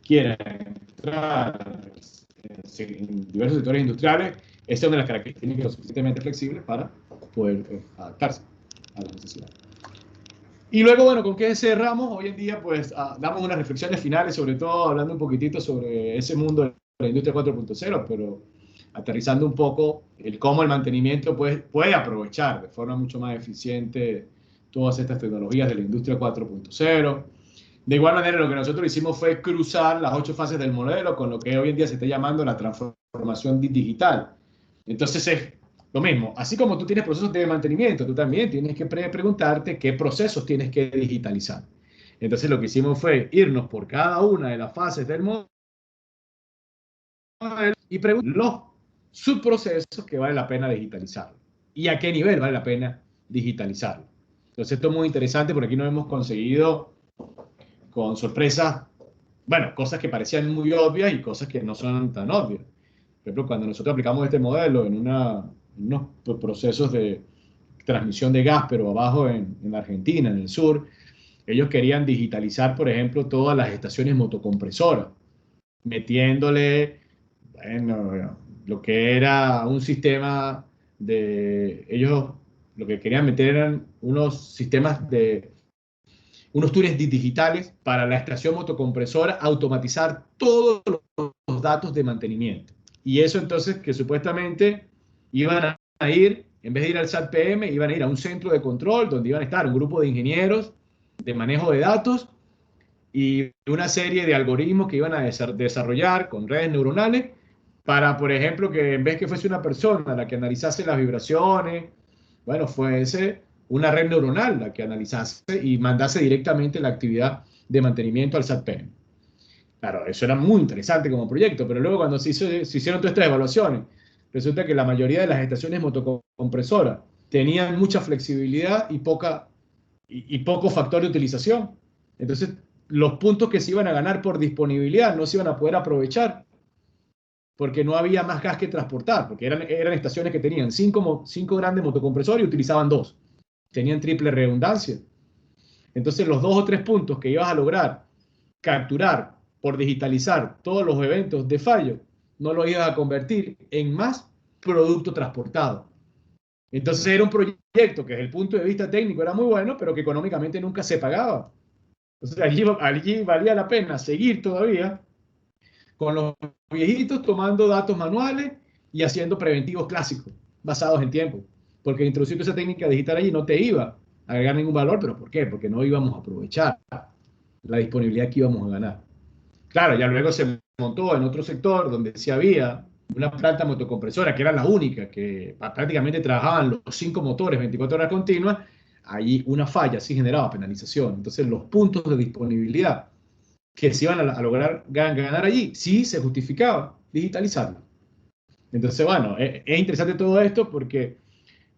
quiera entrar en diversos sectores industriales, esa es una de las características, tiene que ser lo suficientemente flexible para poder adaptarse a las necesidades. Y luego, bueno, ¿con qué cerramos? Hoy en día, pues, damos unas reflexiones finales, sobre todo hablando un poquitito sobre ese mundo de la industria 4.0, pero aterrizando un poco cómo el mantenimiento puede aprovechar de forma mucho más eficiente todas estas tecnologías de la industria 4.0. De igual manera, lo que nosotros hicimos fue cruzar las 8 fases del modelo con lo que hoy en día se está llamando la transformación digital. Entonces es lo mismo. Así como tú tienes procesos de mantenimiento, tú también tienes que preguntarte qué procesos tienes que digitalizar. Entonces lo que hicimos fue irnos por cada una de las fases del modelo y preguntar los subprocesos que vale la pena digitalizar y a qué nivel vale la pena digitalizarlo. Entonces esto es muy interesante, porque aquí nos hemos conseguido con sorpresas, bueno, cosas que parecían muy obvias y cosas que no son tan obvias. Por ejemplo, cuando nosotros aplicamos este modelo en unos procesos de transmisión de gas, pero abajo en Argentina, en el sur, ellos querían digitalizar, por ejemplo, todas las estaciones motocompresoras, metiéndole, bueno, lo que era un sistema ellos lo que querían meter eran unos sistemas unos túneles digitales para la estación motocompresora, automatizar todos los los datos de mantenimiento. Y eso entonces que supuestamente iban a ir, en vez de ir al SAT PM, iban a ir a un centro de control donde iban a estar un grupo de ingenieros de manejo de datos y una serie de algoritmos que iban a desarrollar con redes neuronales para, por ejemplo, que en vez que fuese una persona la que analizase las vibraciones, bueno, fuese una red neuronal la que analizase y mandase directamente la actividad de mantenimiento al SAT PM. Claro, eso era muy interesante como proyecto, pero luego cuando se hicieron todas estas evaluaciones, resulta que la mayoría de las estaciones motocompresoras tenían mucha flexibilidad y poco factor de utilización. Entonces, los puntos que se iban a ganar por disponibilidad no se iban a poder aprovechar porque no había más gas que transportar, porque eran estaciones que tenían cinco grandes motocompresores y utilizaban 2. Tenían triple redundancia. Entonces, los 2 o 3 puntos que ibas a lograr capturar por digitalizar todos los eventos de fallo, no los ibas a convertir en más producto transportado. Entonces era un proyecto que desde el punto de vista técnico era muy bueno, pero que económicamente nunca se pagaba. Entonces allí valía la pena seguir todavía con los viejitos tomando datos manuales y haciendo preventivos clásicos basados en tiempo. Porque introduciendo esa técnica digital allí no te iba a agregar ningún valor, pero ¿por qué? Porque no íbamos a aprovechar la disponibilidad que íbamos a ganar. Claro, ya luego se montó en otro sector donde sí había una planta motocompresora, que era la única, que prácticamente trabajaban los 5 motores 24 horas continuas, allí una falla sí generaba penalización. Entonces los puntos de disponibilidad que se iban a lograr ganar allí, sí se justificaba digitalizarlo. Entonces, bueno, es interesante todo esto porque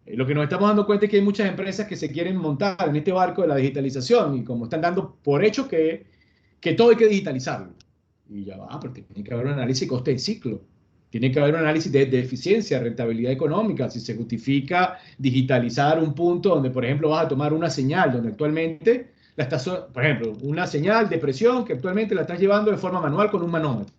lo que nos estamos dando cuenta es que hay muchas empresas que se quieren montar en este barco de la digitalización y como están dando por hecho que todo hay que digitalizarlo. Y ya va, pero tiene que haber un análisis de coste de ciclo. Tiene que haber un análisis de eficiencia, rentabilidad económica, si se justifica digitalizar un punto donde, por ejemplo, vas a tomar una señal donde actualmente la estás, por ejemplo, una señal de presión que actualmente la estás llevando de forma manual con un manómetro.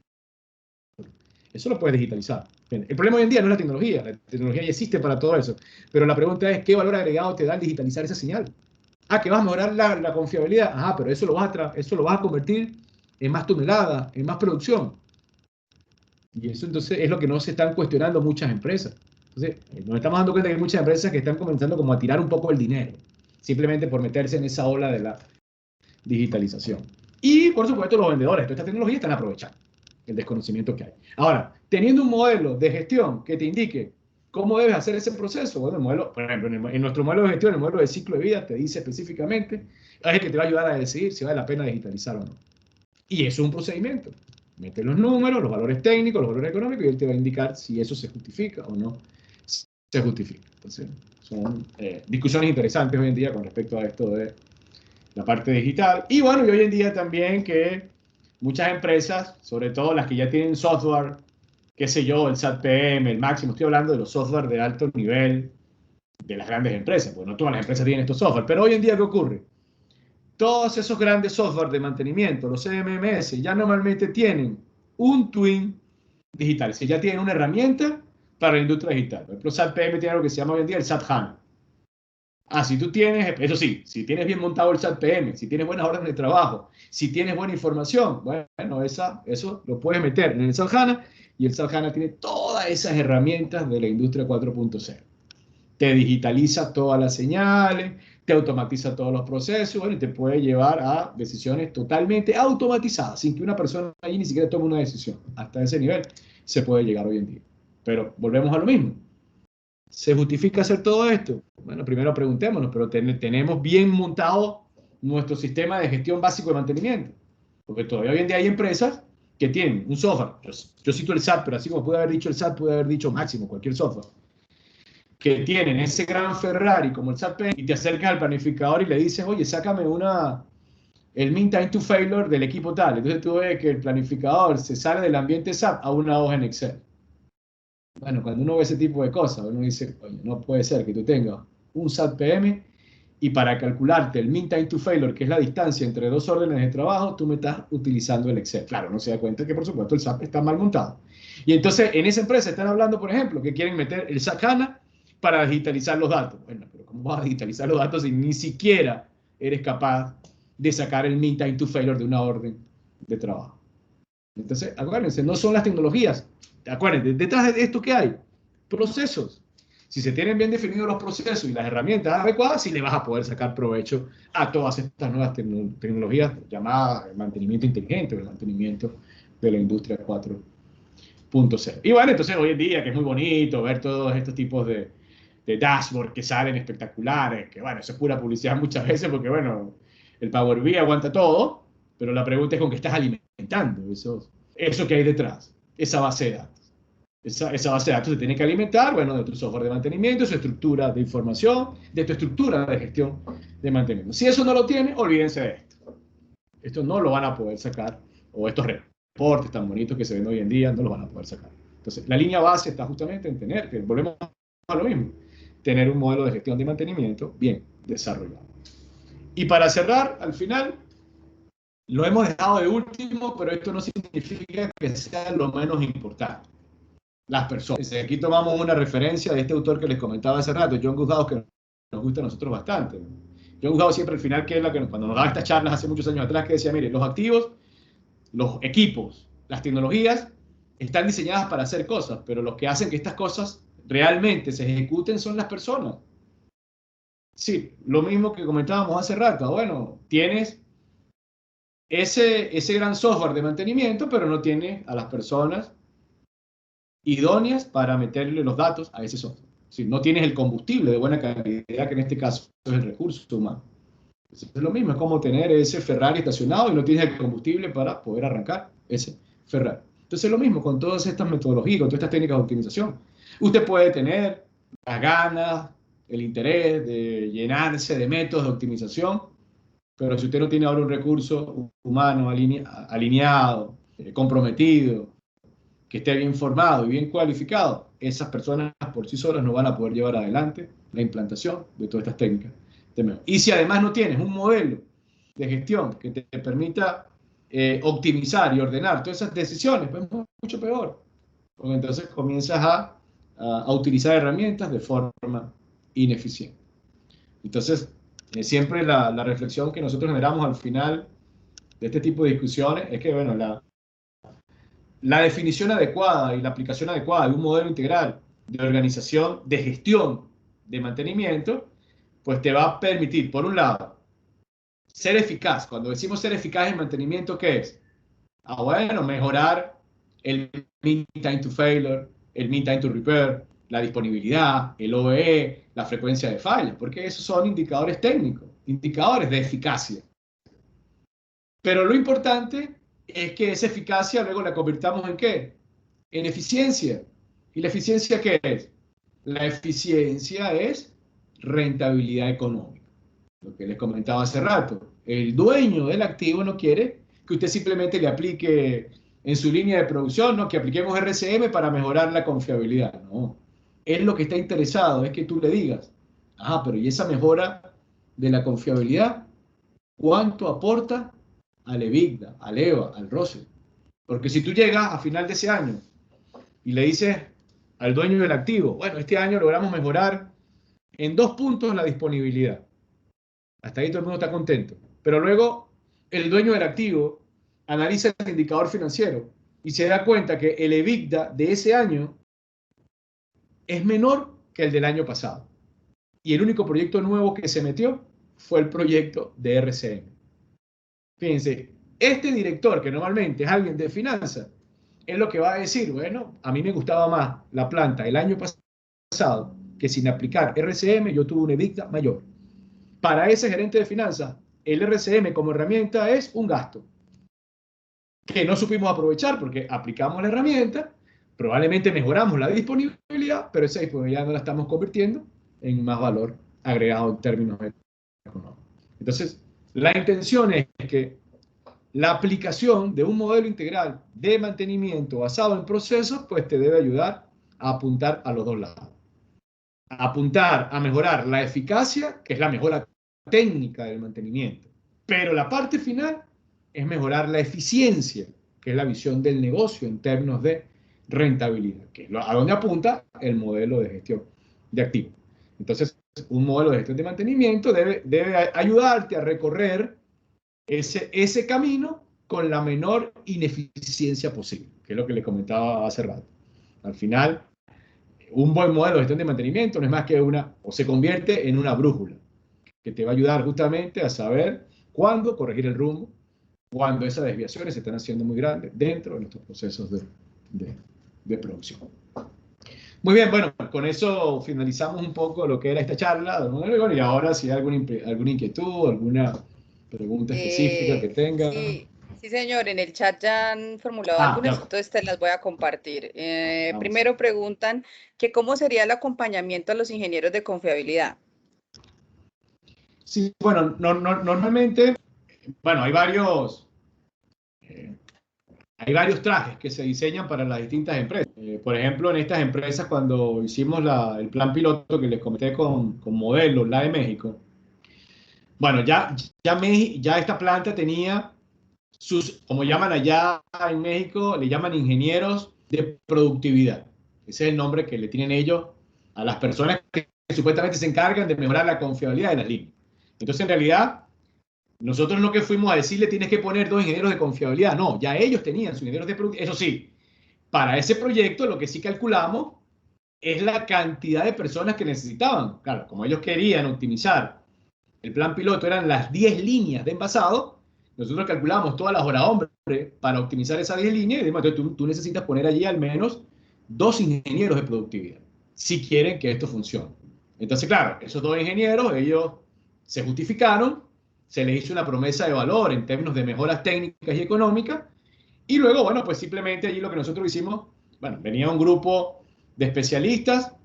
Eso lo puedes digitalizar. El problema hoy en día no es la tecnología ya existe para todo eso, pero la pregunta es, ¿qué valor agregado te da el digitalizar esa señal? Ah, que vas a mejorar la confiabilidad. Ajá, pero eso lo vas a convertir en más toneladas, en más producción. Y eso entonces es lo que no se están cuestionando muchas empresas. Entonces, nos estamos dando cuenta que hay muchas empresas que están comenzando como a tirar un poco el dinero, simplemente por meterse en esa ola de la digitalización. Y, por supuesto, los vendedores de toda esta tecnología están aprovechando el desconocimiento que hay. Ahora, teniendo un modelo de gestión que te indique cómo debes hacer ese proceso, bueno, el modelo, por ejemplo, en nuestro modelo de gestión, el modelo de ciclo de vida, te dice específicamente, es el que te va a ayudar a decidir si vale la pena digitalizar o no. Y eso es un procedimiento. Mete los números, los valores técnicos, los valores económicos, y él te va a indicar si eso se justifica o no se justifica. Entonces, son discusiones interesantes hoy en día con respecto a esto de la parte digital. Y bueno, y hoy en día también que muchas empresas, sobre todo las que ya tienen software, qué sé yo, el SAT PM, el Máximo, estoy hablando de los software de alto nivel de las grandes empresas, porque no todas las empresas tienen estos software. Pero hoy en día, ¿qué ocurre? Todos esos grandes software de mantenimiento, los CMMS, ya normalmente tienen un twin digital. Si ya tienen una herramienta para la industria digital. Por ejemplo, SAT PM tiene algo que se llama hoy en día el SAT HANA. Ah, si tú tienes, eso sí, si tienes bien montado el SAT PM, si tienes buenas órdenes de trabajo, si tienes buena información, bueno, eso lo puedes meter en el SAT HANA y el SAT HANA tiene todas esas herramientas de la industria 4.0. Te digitaliza todas las señales, te automatiza todos los procesos, bueno, y te puede llevar a decisiones totalmente automatizadas, sin que una persona ahí ni siquiera tome una decisión. Hasta ese nivel se puede llegar hoy en día. Pero volvemos a lo mismo. ¿Se justifica hacer todo esto? Bueno, primero preguntémonos, pero tenemos bien montado nuestro sistema de gestión básico de mantenimiento. Porque todavía hoy en día hay empresas que tienen un software. Yo cito el SAT, pero así como pude haber dicho el SAT, pude haber dicho Máximo, cualquier software. Que tienen ese gran Ferrari como el SAT PM y te acercas al planificador y le dices, oye, sácame el mean time to failure del equipo tal. Entonces tú ves que el planificador se sale del ambiente SAP a una hoja en Excel. Bueno, cuando uno ve ese tipo de cosas, uno dice, oye, no puede ser que tú tengas un SAT PM y para calcularte el mean time to failure, que es la distancia entre 2 órdenes de trabajo, tú me estás utilizando el Excel. Claro, no se da cuenta que, por supuesto, el SAP está mal montado. Y entonces, en esa empresa están hablando, por ejemplo, que quieren meter el SAP HANA para digitalizar los datos. Bueno, pero ¿cómo vas a digitalizar los datos si ni siquiera eres capaz de sacar el mean time to failure de una orden de trabajo? Entonces, acuérdense, no son las tecnologías. Acuérdense, detrás de esto, ¿qué hay? Procesos. Si se tienen bien definidos los procesos y las herramientas adecuadas, sí le vas a poder sacar provecho a todas estas nuevas tecnologías llamadas el mantenimiento inteligente o el mantenimiento de la industria 4.0. Y bueno, entonces hoy en día, que es muy bonito ver todos estos tipos de dashboard que salen espectaculares, que bueno, eso es pura publicidad muchas veces porque bueno, el Power BI aguanta todo, pero la pregunta es con qué estás alimentando eso que hay detrás, esa base de datos. Esa base de datos se tiene que alimentar, bueno, de tu software de mantenimiento, su estructura de información, de tu estructura de gestión de mantenimiento. Si eso no lo tiene, olvídense de esto. Esto no lo van a poder sacar, o estos reportes tan bonitos que se ven hoy en día, no lo van a poder sacar. Entonces, la línea base está justamente en tener, que volvemos a lo mismo, tener un modelo de gestión de mantenimiento bien desarrollado. Y para cerrar, al final, lo hemos dejado de último, pero esto no significa que sea lo menos importante. Las personas. Aquí tomamos una referencia de este autor que les comentaba hace rato, John Gutthaus, que nos gusta a nosotros bastante. John Gutthaus siempre al final, que es la que cuando nos daba estas charlas hace muchos años atrás, que decía, mire, los activos, los equipos, las tecnologías están diseñadas para hacer cosas, pero los que hacen que estas cosas realmente se ejecuten son las personas. Sí, lo mismo que comentábamos hace rato. Bueno, tienes ese gran software de mantenimiento, pero no tienes a las personas idóneas para meterle los datos a ese software. Si no tienes el combustible de buena calidad, que en este caso es el recurso humano. Es lo mismo, es como tener ese Ferrari estacionado y no tienes el combustible para poder arrancar ese Ferrari. Entonces es lo mismo con todas estas metodologías, con todas estas técnicas de optimización. Usted puede tener las ganas, el interés de llenarse de métodos de optimización, pero si usted no tiene ahora un recurso humano alineado, comprometido, que esté bien formado y bien cualificado, esas personas por sí solas no van a poder llevar adelante la implantación de todas estas técnicas. Y si además no tienes un modelo de gestión que te permita optimizar y ordenar todas esas decisiones, pues es mucho peor. Porque entonces comienzas a utilizar herramientas de forma ineficiente. Entonces, siempre la reflexión que nosotros generamos al final de este tipo de discusiones es que, bueno, la definición adecuada y la aplicación adecuada de un modelo integral de organización, de gestión, de mantenimiento, pues te va a permitir, por un lado, ser eficaz. Cuando decimos ser eficaz en mantenimiento, ¿qué es? Bueno, mejorar el mean time to failure, el mean time to repair, la disponibilidad, el OEE, la frecuencia de fallas, porque esos son indicadores técnicos, indicadores de eficacia. Pero lo importante es que esa eficacia luego la convirtamos ¿en qué? En eficiencia. ¿Y la eficiencia qué es? La eficiencia es rentabilidad económica. Lo que les comentaba hace rato. El dueño del activo no quiere que usted simplemente le aplique en su línea de producción, ¿no? Que apliquemos RCM para mejorar la confiabilidad. No. Él lo que está interesado es que tú le digas, pero ¿y esa mejora de la confiabilidad? ¿Cuánto aporta al EBITDA, al EVA, al ROCE? Porque si tú llegas a final de ese año y le dices al dueño del activo, bueno, este año logramos mejorar en 2 puntos la disponibilidad. Hasta ahí todo el mundo está contento. Pero luego el dueño del activo analiza el indicador financiero y se da cuenta que el EBITDA de ese año es menor que el del año pasado. Y el único proyecto nuevo que se metió fue el proyecto de RCM. Fíjense, este director, que normalmente es alguien de finanzas, es lo que va a decir, bueno, a mí me gustaba más la planta el año pasado, que sin aplicar RCM yo tuve un EBITDA mayor. Para ese gerente de finanzas, el RCM como herramienta es un gasto que no supimos aprovechar porque aplicamos la herramienta, probablemente mejoramos la disponibilidad, pero esa disponibilidad no la estamos convirtiendo en más valor agregado en términos económicos. Entonces, la intención es que la aplicación de un modelo integral de mantenimiento basado en procesos, pues te debe ayudar a apuntar a los dos lados. A apuntar a mejorar la eficacia, que es la mejora técnica del mantenimiento. Pero la parte final es mejorar la eficiencia, que es la visión del negocio en términos de rentabilidad, que es a donde apunta el modelo de gestión de activos. Entonces, un modelo de gestión de mantenimiento debe ayudarte a recorrer ese camino con la menor ineficiencia posible, que es lo que les comentaba hace rato. Al final, un buen modelo de gestión de mantenimiento no es más que o se convierte en una brújula, que te va a ayudar justamente a saber cuándo corregir el rumbo, cuando esas desviaciones se están haciendo muy grandes dentro de nuestros procesos de producción. Muy bien, bueno, con eso finalizamos un poco lo que era esta charla, y ahora si hay alguna inquietud, alguna pregunta específica que tengan. Sí, sí, señor, en el chat ya han formulado algunas, Claro. entonces te las voy a compartir. Vamos. Primero preguntan que cómo sería el acompañamiento a los ingenieros de confiabilidad. Sí, bueno, normalmente, bueno, hay varios trajes que se diseñan para las distintas empresas. Por ejemplo, en estas empresas, cuando hicimos el plan piloto que les comenté con Modelo, la de México, bueno, ya esta planta tenía como llaman allá en México, le llaman ingenieros de productividad. Ese es el nombre que le tienen ellos a las personas que supuestamente se encargan de mejorar la confiabilidad de las líneas. Entonces, en realidad, nosotros no que fuimos a decirle tienes que poner 2 ingenieros de confiabilidad, no, ya ellos tenían sus ingenieros de productividad. Eso sí, para ese proyecto lo que sí calculamos es la cantidad de personas que necesitaban. Claro, como ellos querían optimizar el plan piloto, eran las 10 líneas de envasado, nosotros calculamos todas las horas hombre para optimizar esas 10 líneas y demás. Entonces tú necesitas poner allí al menos 2 ingenieros de productividad si quieren que esto funcione. Entonces, claro, esos 2 ingenieros, ellos se justificaron, se les hizo una promesa de valor en términos de mejoras técnicas y económicas, y luego, bueno, pues simplemente allí lo que nosotros hicimos, bueno, venía un grupo de especialistas,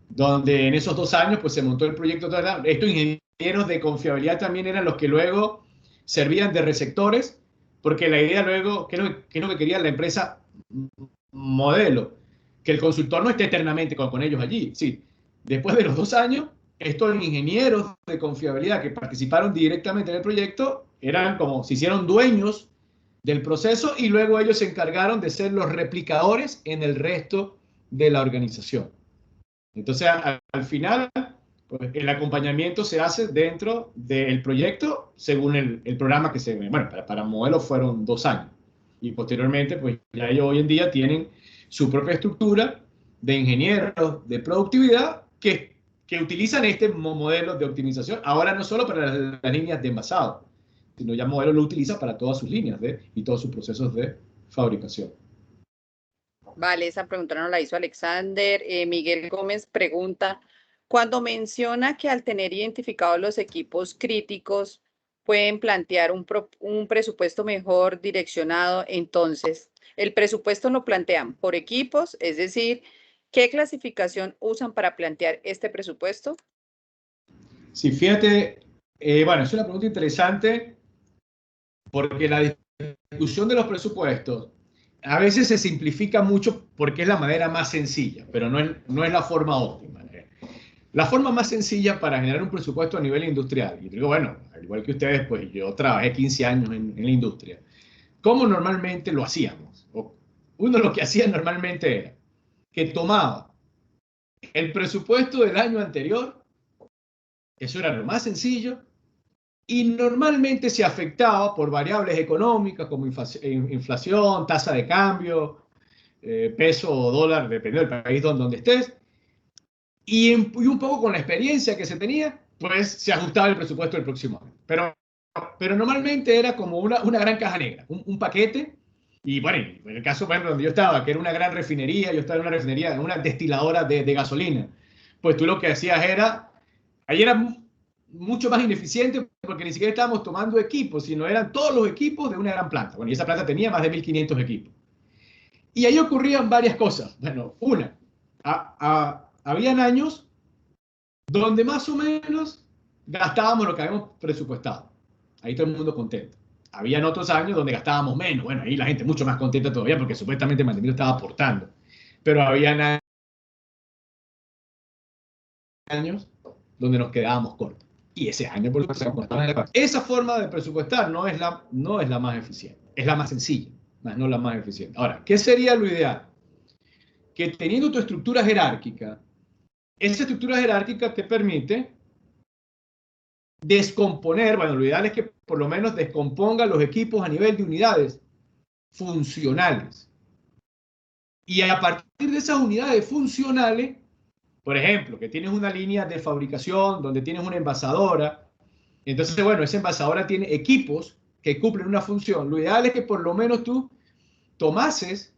donde en esos 2 años pues se montó el proyecto. Estos ingenieros de confiabilidad también eran los que luego servían de receptores, porque la idea luego, ¿qué es lo que quería la empresa Modelo? Que el consultor no esté eternamente con ellos allí. Sí, después de los 2 años, estos ingenieros de confiabilidad que participaron directamente en el proyecto eran como, se hicieron dueños del proceso y luego ellos se encargaron de ser los replicadores en el resto de la organización. Entonces, al final, pues, el acompañamiento se hace dentro del proyecto según el programa que se... Bueno, para Modelo fueron 2 años. Y posteriormente, pues ya ellos hoy en día tienen su propia estructura de ingenieros de productividad que utilizan este modelo de optimización. Ahora no solo para las líneas de envasado, sino ya Modelo lo utiliza para todas sus líneas y todos sus procesos de fabricación. Vale, esa pregunta no la hizo Alexander. Miguel Gómez pregunta, cuando menciona que al tener identificados los equipos críticos pueden plantear un presupuesto mejor direccionado, entonces, el presupuesto lo plantean por equipos, es decir, ¿qué clasificación usan para plantear este presupuesto? Sí, fíjate, bueno, es una pregunta interesante porque la discusión de los presupuestos a veces se simplifica mucho porque es la manera más sencilla, pero no es la forma óptima. La forma más sencilla para generar un presupuesto a nivel industrial, y digo, bueno, al igual que ustedes, pues yo trabajé 15 años en la industria. ¿Cómo normalmente lo hacíamos? Uno lo que hacía normalmente era que tomaba el presupuesto del año anterior, eso era lo más sencillo, y normalmente se afectaba por variables económicas como inflación, tasa de cambio, peso o dólar, dependiendo del país donde estés, y un poco con la experiencia que se tenía, pues se ajustaba el presupuesto del próximo año. Pero normalmente era como una gran caja negra, un paquete. Y bueno, en el caso, por ejemplo, donde yo estaba, que era una gran refinería, yo estaba en una refinería, en una destiladora de gasolina, pues tú lo que hacías ahí era mucho más ineficiente porque ni siquiera estábamos tomando equipos, sino eran todos los equipos de una gran planta. Bueno, y esa planta tenía más de 1.500 equipos. Y ahí ocurrían varias cosas. Bueno, habían años donde más o menos gastábamos lo que habíamos presupuestado. Ahí todo el mundo contento. Habían otros años donde gastábamos menos. Bueno, ahí la gente mucho más contenta todavía porque supuestamente el mantenimiento estaba aportando. Pero habían años donde nos quedábamos cortos. Y ese año, por supuesto, esa forma de presupuestar no es la más eficiente. Es la más sencilla, más no la más eficiente. Ahora, ¿qué sería lo ideal? Que teniendo tu estructura jerárquica, esa estructura jerárquica te permite descomponer, bueno, lo ideal es que por lo menos descomponga los equipos a nivel de unidades funcionales. Y a partir de esas unidades funcionales, por ejemplo, que tienes una línea de fabricación donde tienes una envasadora, entonces, bueno, esa envasadora tiene equipos que cumplen una función. Lo ideal es que por lo menos tú tomases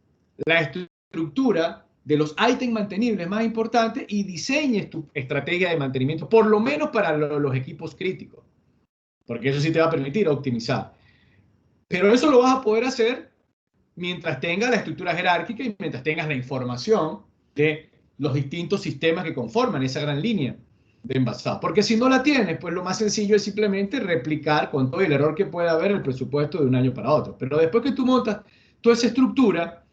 la estructura de los ítems mantenibles más importantes y diseñes tu estrategia de mantenimiento, por lo menos para los equipos críticos, porque eso sí te va a permitir optimizar. Pero eso lo vas a poder hacer mientras tengas la estructura jerárquica y mientras tengas la información de los distintos sistemas que conforman esa gran línea de envasado. Porque si no la tienes, pues lo más sencillo es simplemente replicar con todo el error que pueda haber el presupuesto de un año para otro. Pero después que tú montas toda esa estructura,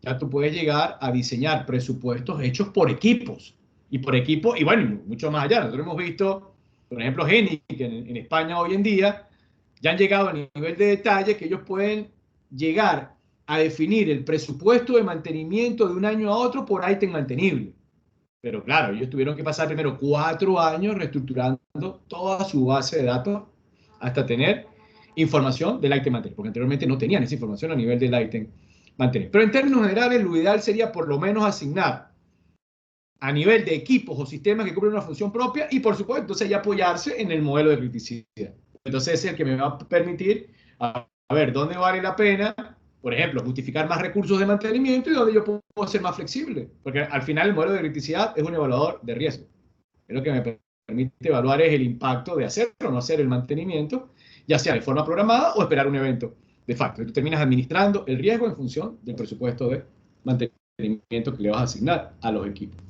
ya tú puedes llegar a diseñar presupuestos hechos por equipos. Y por equipo, y bueno, mucho más allá. Nosotros hemos visto, por ejemplo, Geni, que en España hoy en día ya han llegado a nivel de detalle que ellos pueden llegar a definir el presupuesto de mantenimiento de un año a otro por ítem mantenible. Pero claro, ellos tuvieron que pasar primero 4 años reestructurando toda su base de datos hasta tener información del ítem mantenible, porque anteriormente no tenían esa información a nivel del ítem mantenible. Pero en términos generales, lo ideal sería por lo menos asignar a nivel de equipos o sistemas que cumplen una función propia y, por supuesto, entonces ya apoyarse en el modelo de criticidad. Entonces es el que me va a permitir a ver dónde vale la pena, por ejemplo, justificar más recursos de mantenimiento y dónde yo puedo ser más flexible. Porque al final el modelo de criticidad es un evaluador de riesgo. Es lo que me permite evaluar es el impacto de hacer o no hacer el mantenimiento, ya sea de forma programada o esperar un evento de facto. Y tú terminas administrando el riesgo en función del presupuesto de mantenimiento que le vas a asignar a los equipos.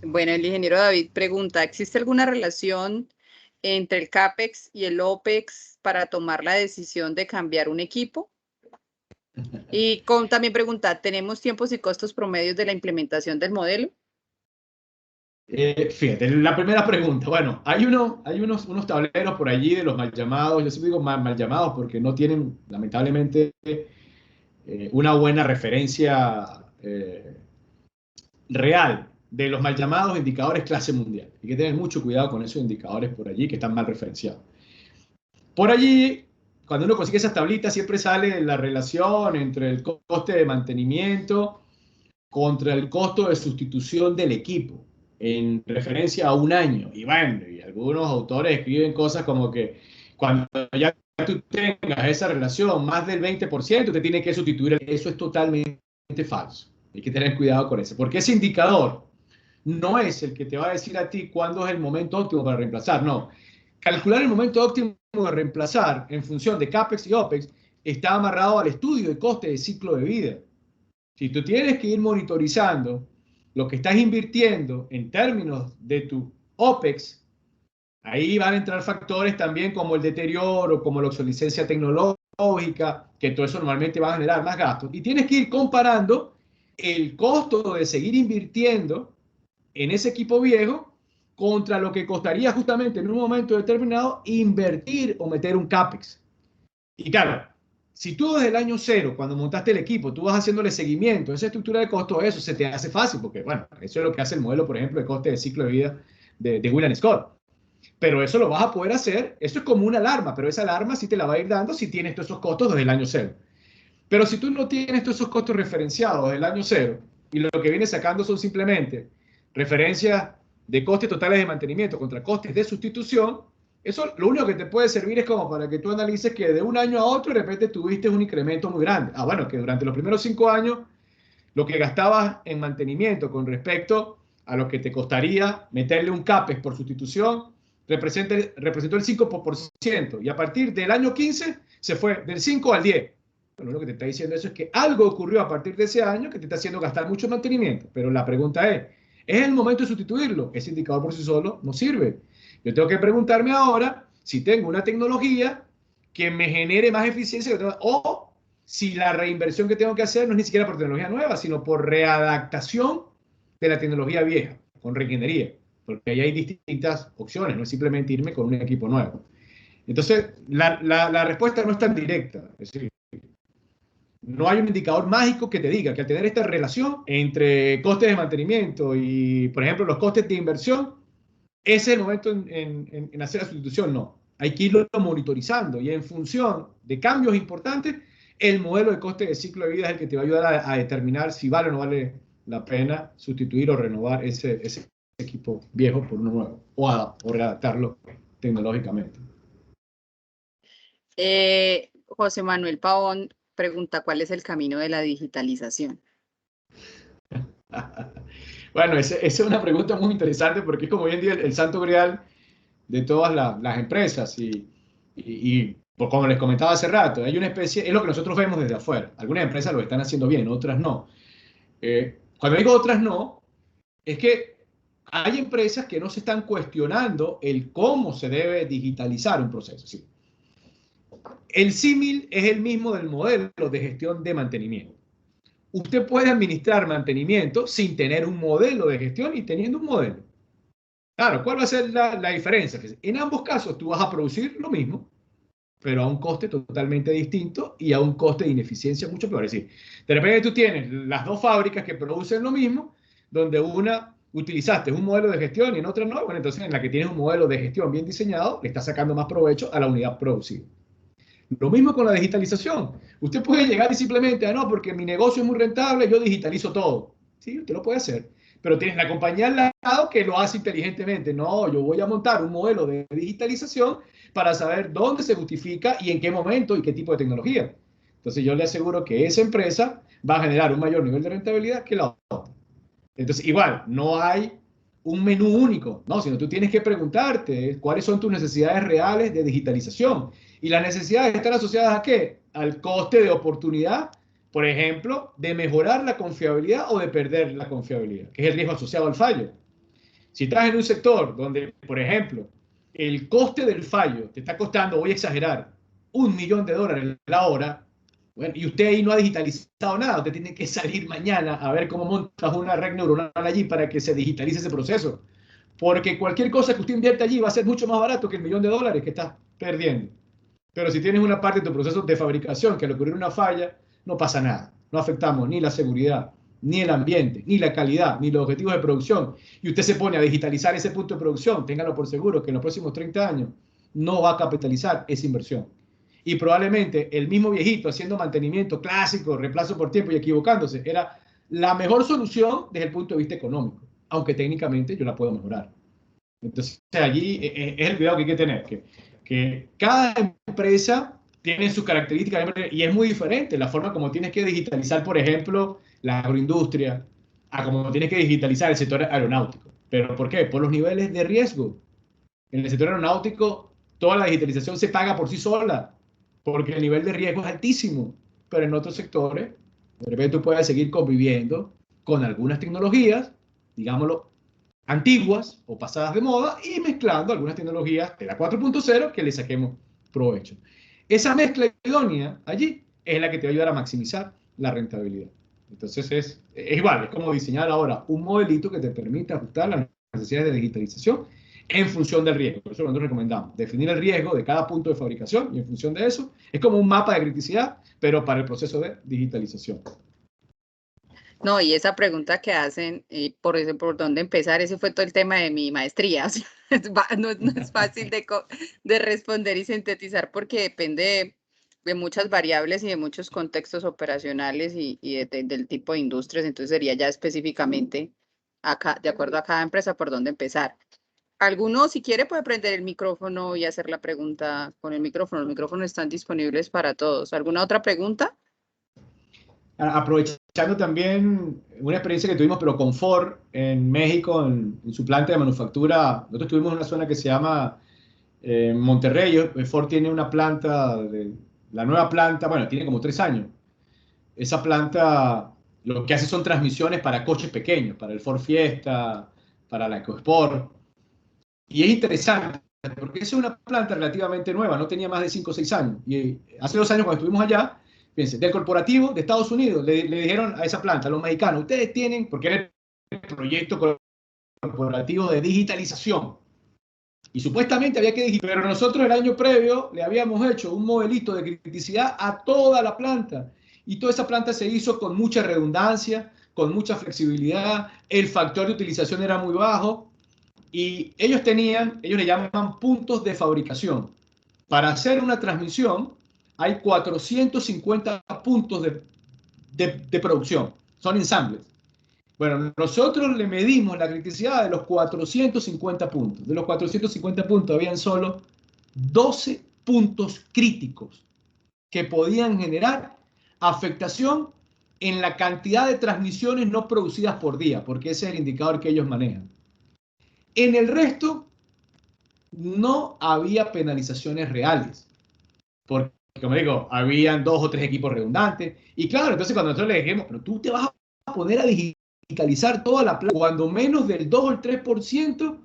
Bueno, el ingeniero David pregunta, ¿existe alguna relación entre el CAPEX y el OPEX para tomar la decisión de cambiar un equipo? Y también pregunta, ¿tenemos tiempos y costos promedios de la implementación del modelo? Fíjate, la primera pregunta, bueno, hay unos tableros por allí de los mal llamados, yo siempre digo mal llamados porque no tienen lamentablemente una buena referencia real de los mal llamados indicadores clase mundial. Hay que tener mucho cuidado con esos indicadores por allí que están mal referenciados. Por allí, cuando uno consigue esas tablitas, siempre sale la relación entre el coste de mantenimiento contra el costo de sustitución del equipo en referencia a un año. Y bueno, y algunos autores escriben cosas como que cuando ya tú tengas esa relación más del 20%, te tiene que sustituir. Eso es totalmente falso. Hay que tener cuidado con eso, porque ese indicador no es el que te va a decir a ti cuándo es el momento óptimo para reemplazar. No. Calcular el momento óptimo de reemplazar en función de CAPEX y OPEX está amarrado al estudio de coste de ciclo de vida. Si tú tienes que ir monitorizando lo que estás invirtiendo en términos de tu OPEX, ahí van a entrar factores también como el deterioro, como la obsolescencia tecnológica, que todo eso normalmente va a generar más gastos. Y tienes que ir comparando el costo de seguir invirtiendo en ese equipo viejo contra lo que costaría justamente en un momento determinado invertir o meter un CAPEX. Y claro, si tú desde el año cero, cuando montaste el equipo, tú vas haciéndole seguimiento, esa estructura de costo, eso se te hace fácil, porque bueno, eso es lo que hace el modelo, por ejemplo, de coste de ciclo de vida de William Scott. Pero eso lo vas a poder hacer, eso es como una alarma, pero esa alarma sí te la va a ir dando si tienes todos esos costos desde el año cero. Pero si tú no tienes todos esos costos referenciados desde el año cero y lo que vienes sacando son simplemente referencias de costes totales de mantenimiento contra costes de sustitución, eso lo único que te puede servir es como para que tú analices que de un año a otro de repente tuviste un incremento muy grande. Ah, bueno, que durante los primeros 5 años lo que gastabas en mantenimiento con respecto a lo que te costaría meterle un CAPEX por sustitución representó el 5% y a partir del año 15 se fue del 5 al 10. Bueno, lo que te está diciendo eso es que algo ocurrió a partir de ese año que te está haciendo gastar mucho mantenimiento. Pero la pregunta ¿es el momento de sustituirlo? Ese indicador por sí solo no sirve. Yo tengo que preguntarme ahora si tengo una tecnología que me genere más eficiencia o si la reinversión que tengo que hacer no es ni siquiera por tecnología nueva, sino por readaptación de la tecnología vieja, con reingeniería. Porque ahí hay distintas opciones, no es simplemente irme con un equipo nuevo. Entonces, la respuesta no es tan directa. Es decir, no hay un indicador mágico que te diga que al tener esta relación entre costes de mantenimiento y, por ejemplo, los costes de inversión, ese es el momento en hacer la sustitución. No. Hay que irlo monitorizando y en función de cambios importantes el modelo de coste de ciclo de vida es el que te va a ayudar a determinar si vale o no vale la pena sustituir o renovar ese equipo viejo por uno nuevo o readaptarlo tecnológicamente. José Manuel Pavón pregunta, ¿cuál es el camino de la digitalización? Bueno, esa es una pregunta muy interesante porque es como hoy en día el santo grial de todas las empresas y pues como les comentaba hace rato, hay una especie, es lo que nosotros vemos desde afuera. Algunas empresas lo están haciendo bien, otras no. Cuando digo otras no, es que hay empresas que no se están cuestionando el cómo se debe digitalizar un proceso. ¿Sí? El símil es el mismo del modelo de gestión de mantenimiento. Usted puede administrar mantenimiento sin tener un modelo de gestión y teniendo un modelo. Claro, ¿cuál va a ser la diferencia? En ambos casos tú vas a producir lo mismo, pero a un coste totalmente distinto y a un coste de ineficiencia mucho peor. Es decir, de repente tú tienes las dos fábricas que producen lo mismo, donde una utilizaste un modelo de gestión y en otra no. Bueno, entonces en la que tienes un modelo de gestión bien diseñado, le estás sacando más provecho a la unidad producida. Lo mismo con la digitalización. Usted puede llegar y simplemente, no, porque mi negocio es muy rentable, yo digitalizo todo. Sí, usted lo puede hacer. Pero tienes la compañía al lado que lo hace inteligentemente. No, yo voy a montar un modelo de digitalización para saber dónde se justifica y en qué momento y qué tipo de tecnología. Entonces yo le aseguro que esa empresa va a generar un mayor nivel de rentabilidad que la otra. Entonces, igual, no hay un menú único, ¿no? Sino tú tienes que preguntarte cuáles son tus necesidades reales de digitalización. Y las necesidades están asociadas ¿a qué? Al coste de oportunidad, por ejemplo, de mejorar la confiabilidad o de perder la confiabilidad, que es el riesgo asociado al fallo. Si estás en un sector donde, por ejemplo, el coste del fallo te está costando, voy a exagerar, $1.000.000 la hora, bueno, y usted ahí no ha digitalizado nada, usted tiene que salir mañana a ver cómo montas una red neuronal allí para que se digitalice ese proceso. Porque cualquier cosa que usted invierte allí va a ser mucho más barato que $1.000.000 que estás perdiendo. Pero si tienes una parte de tu proceso de fabricación que al ocurrir una falla, no pasa nada. No afectamos ni la seguridad, ni el ambiente, ni la calidad, ni los objetivos de producción. Y usted se pone a digitalizar ese punto de producción, ténganlo por seguro que en los próximos 30 años no va a capitalizar esa inversión. Y probablemente el mismo viejito haciendo mantenimiento clásico, reemplazo por tiempo y equivocándose, era la mejor solución desde el punto de vista económico, aunque técnicamente yo la puedo mejorar. Entonces allí es el cuidado que hay que tener, que cada empresa tiene sus características y es muy diferente la forma como tienes que digitalizar, por ejemplo, la agroindustria, a como tienes que digitalizar el sector aeronáutico. ¿Pero por qué? Por los niveles de riesgo. En el sector aeronáutico, toda la digitalización se paga por sí sola, porque el nivel de riesgo es altísimo. Pero en otros sectores, de repente tú puedes seguir conviviendo con algunas tecnologías, digámoslo, antiguas o pasadas de moda y mezclando algunas tecnologías de la 4.0 que le saquemos provecho. Esa mezcla idónea allí es la que te va a ayudar a maximizar la rentabilidad. Entonces es igual, es como diseñar ahora un modelito que te permita ajustar las necesidades de digitalización en función del riesgo. Por eso nosotros recomendamos definir el riesgo de cada punto de fabricación y en función de eso es como un mapa de criticidad, pero para el proceso de digitalización. No, y esa pregunta que hacen, por dónde empezar, ese fue todo el tema de mi maestría. O sea, no es fácil de responder y sintetizar porque depende de muchas variables y de muchos contextos operacionales y del tipo de industrias. Entonces sería ya específicamente acá, de acuerdo a cada empresa, por dónde empezar. Alguno, si quiere, puede prender el micrófono y hacer la pregunta con el micrófono. Los micrófonos están disponibles para todos. ¿Alguna otra pregunta? Aprovechando también una experiencia que tuvimos, pero con Ford en México, en su planta de manufactura. Nosotros estuvimos en una zona que se llama Monterrey. Ford tiene una planta, la nueva planta, bueno, tiene como 3 años. Esa planta lo que hace son transmisiones para coches pequeños, para el Ford Fiesta, para la EcoSport. Y es interesante, porque es una planta relativamente nueva, no tenía más de 5 o 6 años. Y hace 2 años cuando estuvimos allá, fíjense, del corporativo de Estados Unidos, le dijeron a esa planta, a los mexicanos, ustedes tienen, porque era el proyecto corporativo de digitalización, y supuestamente había que digitalizar, pero nosotros el año previo le habíamos hecho un modelito de criticidad a toda la planta, y toda esa planta se hizo con mucha redundancia, con mucha flexibilidad, el factor de utilización era muy bajo, y ellos le llaman puntos de fabricación. Para hacer una transmisión, hay 450 puntos de producción. Son ensambles. Bueno, nosotros le medimos la criticidad de los 450 puntos. De los 450 puntos habían solo 12 puntos críticos que podían generar afectación en la cantidad de transmisiones no producidas por día, porque ese es el indicador que ellos manejan. En el resto, no había penalizaciones reales, porque, como digo, habían 2 o 3 equipos redundantes. Y claro, entonces cuando nosotros le dijimos, pero tú te vas a poner a digitalizar toda la planta, cuando menos del 2 o el 3%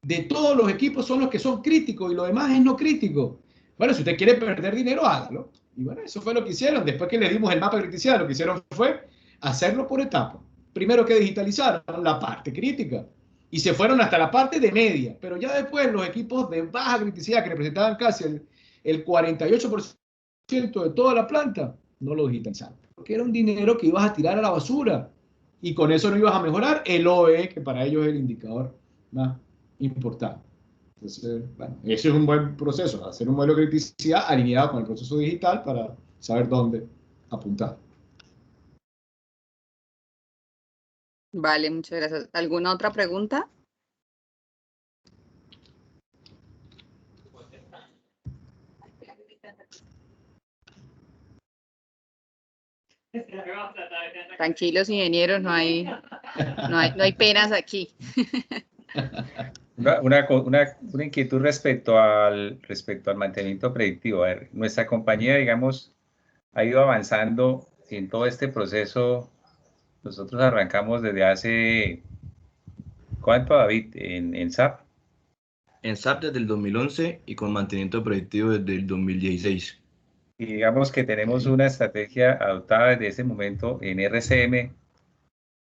de todos los equipos son los que son críticos y lo demás es no crítico. Bueno, si usted quiere perder dinero, hágalo. Y bueno, eso fue lo que hicieron. Después que le dimos el mapa de criticidad, lo que hicieron fue hacerlo por etapas. Primero que digitalizaron la parte crítica y se fueron hasta la parte de media. Pero ya después los equipos de baja criticidad, que representaban casi el 48% de toda la planta, no lo digitalizaron. Porque era un dinero que ibas a tirar a la basura. Y con eso no ibas a mejorar el OE, que para ellos es el indicador más importante. Entonces, bueno, ese es un buen proceso, hacer un modelo de criticidad alineado con el proceso digital para saber dónde apuntar. Vale, muchas gracias. ¿Alguna otra pregunta? Tranquilos, ingenieros, no hay penas aquí. Una inquietud respecto al mantenimiento predictivo. A ver, nuestra compañía, digamos, ha ido avanzando en todo este proceso. Nosotros arrancamos desde hace, ¿cuánto, David? En SAP. En SAP desde el 2011 y con mantenimiento predictivo desde el 2016. Y digamos que tenemos una estrategia adoptada desde ese momento en RCM,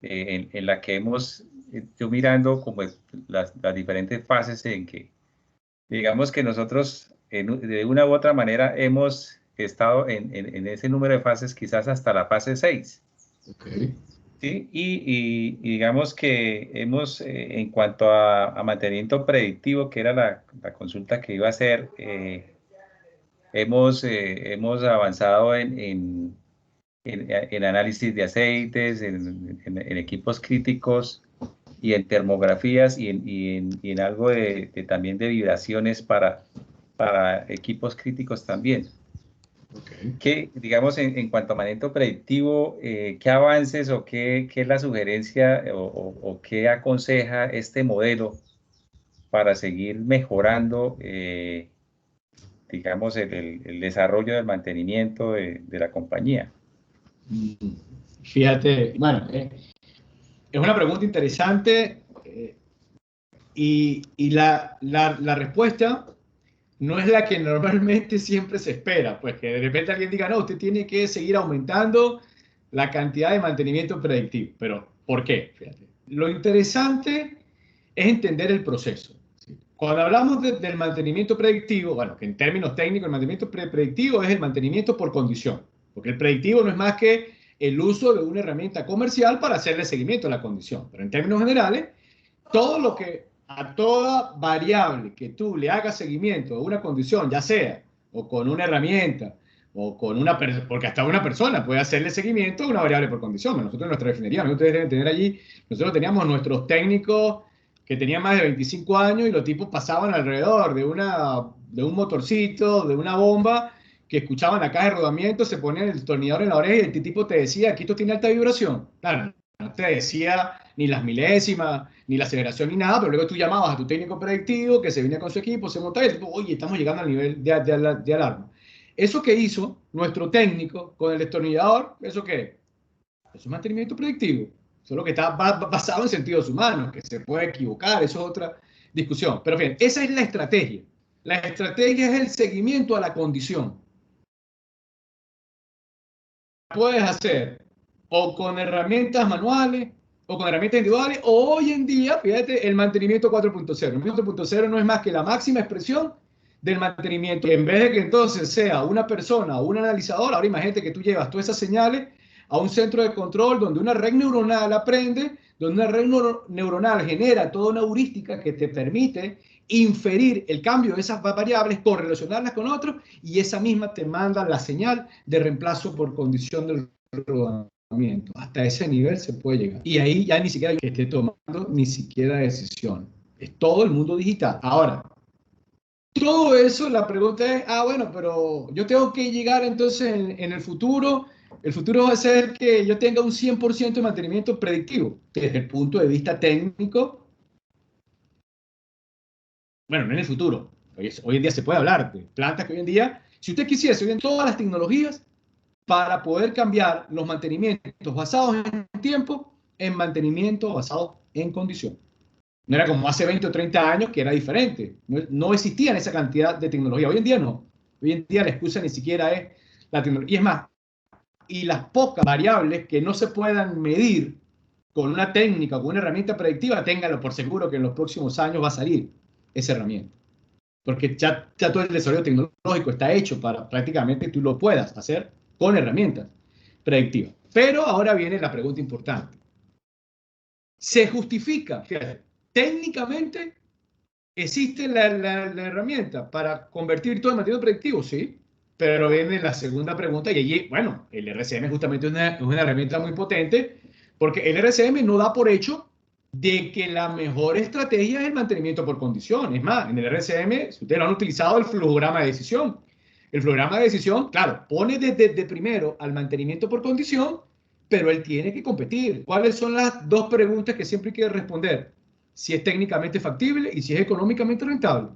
en la que hemos ido mirando como las diferentes fases en que, digamos que nosotros de una u otra manera hemos estado en ese número de fases quizás hasta la fase 6. Okay. ¿Sí? Y digamos que hemos, en cuanto a mantenimiento predictivo, que era la consulta que iba a hacer, hemos avanzado en análisis de aceites, en equipos críticos y en termografías y en algo también de vibraciones para equipos críticos también. Okay. ¿Qué, digamos, en cuanto a mantenimiento predictivo, qué avances o qué es la sugerencia o qué aconseja este modelo para seguir mejorando, digamos, el desarrollo del mantenimiento de la compañía? Fíjate, bueno, es una pregunta interesante y la respuesta no es la que normalmente siempre se espera, pues que de repente alguien diga, no, usted tiene que seguir aumentando la cantidad de mantenimiento predictivo. Pero, ¿por qué? Fíjate. Lo interesante es entender el proceso. ¿Sí? Cuando hablamos del mantenimiento predictivo, bueno, que en términos técnicos el mantenimiento predictivo es el mantenimiento por condición, porque el predictivo no es más que el uso de una herramienta comercial para hacerle seguimiento a la condición. Pero en términos generales, todo lo que a toda variable que tú le hagas seguimiento a una condición, ya sea o con una herramienta o con una persona, porque hasta una persona puede hacerle seguimiento a una variable por condición. Nosotros en nuestra refinería, ustedes deben tener allí, nosotros teníamos nuestros técnicos que tenían más de 25 años y los tipos pasaban alrededor de un motorcito, de una bomba, que escuchaban la caja de rodamiento, se ponían el tornillador en la oreja y el tipo te decía, aquí esto tiene alta vibración. Claro, no te decía ni las milésimas, ni la aceleración, ni nada, pero luego tú llamabas a tu técnico predictivo que se venía con su equipo, se montaba y tú, oye, estamos llegando al nivel de alarma. Eso que hizo nuestro técnico con el destornillador, ¿eso qué? Eso es mantenimiento predictivo. Eso es lo que está basado en sentidos humanos, que se puede equivocar, eso es otra discusión. Pero bien, esa es la estrategia. La estrategia es el seguimiento a la condición. Puedes hacer o con herramientas manuales o con herramientas individuales, o hoy en día, fíjate, el mantenimiento 4.0. El mantenimiento 4.0 no es más que la máxima expresión del mantenimiento. En vez de que entonces sea una persona o un analizador, ahora imagínate que tú llevas todas esas señales a un centro de control donde una red neuronal aprende donde una red neuronal genera toda una heurística que te permite inferir el cambio de esas variables, correlacionarlas con otros, y esa misma te manda la señal de reemplazo por condición del rodamiento. Hasta ese nivel se puede llegar. Y ahí ya ni siquiera que esté tomando ni siquiera decisión. Es todo el mundo digital. Ahora, todo eso, la pregunta es, bueno, pero yo tengo que llegar entonces en el futuro va a ser que yo tenga un 100% de mantenimiento predictivo. Desde el punto de vista técnico, bueno, no en el futuro. Hoy en día se puede hablar de plantas que hoy en día, si usted quisiese, hoy en todas las tecnologías para poder cambiar los mantenimientos basados en tiempo en mantenimiento basado en condición. No era como hace 20 o 30 años que era diferente. No existían esa cantidad de tecnología. Hoy en día no. Hoy en día la excusa ni siquiera es la tecnología. Y es más, y las pocas variables que no se puedan medir con una técnica, con una herramienta predictiva, téngalo por seguro que en los próximos años va a salir esa herramienta. Porque ya todo el desarrollo tecnológico está hecho para prácticamente tú lo puedas hacer con herramientas predictivas. Pero ahora viene la pregunta importante. ¿Se justifica? Fíjate, técnicamente existe la herramienta para convertir todo en mantenimiento predictivo, sí, pero viene la segunda pregunta y allí, bueno, el RCM justamente es una herramienta muy potente porque el RCM no da por hecho de que la mejor estrategia es el mantenimiento por condición. Es más, en el RCM, si ustedes lo han utilizado, el flujograma de decisión. El flujograma de decisión, claro, pone de primero al mantenimiento por condición, pero él tiene que competir. ¿Cuáles son las dos preguntas que siempre hay que responder? Si es técnicamente factible y si es económicamente rentable.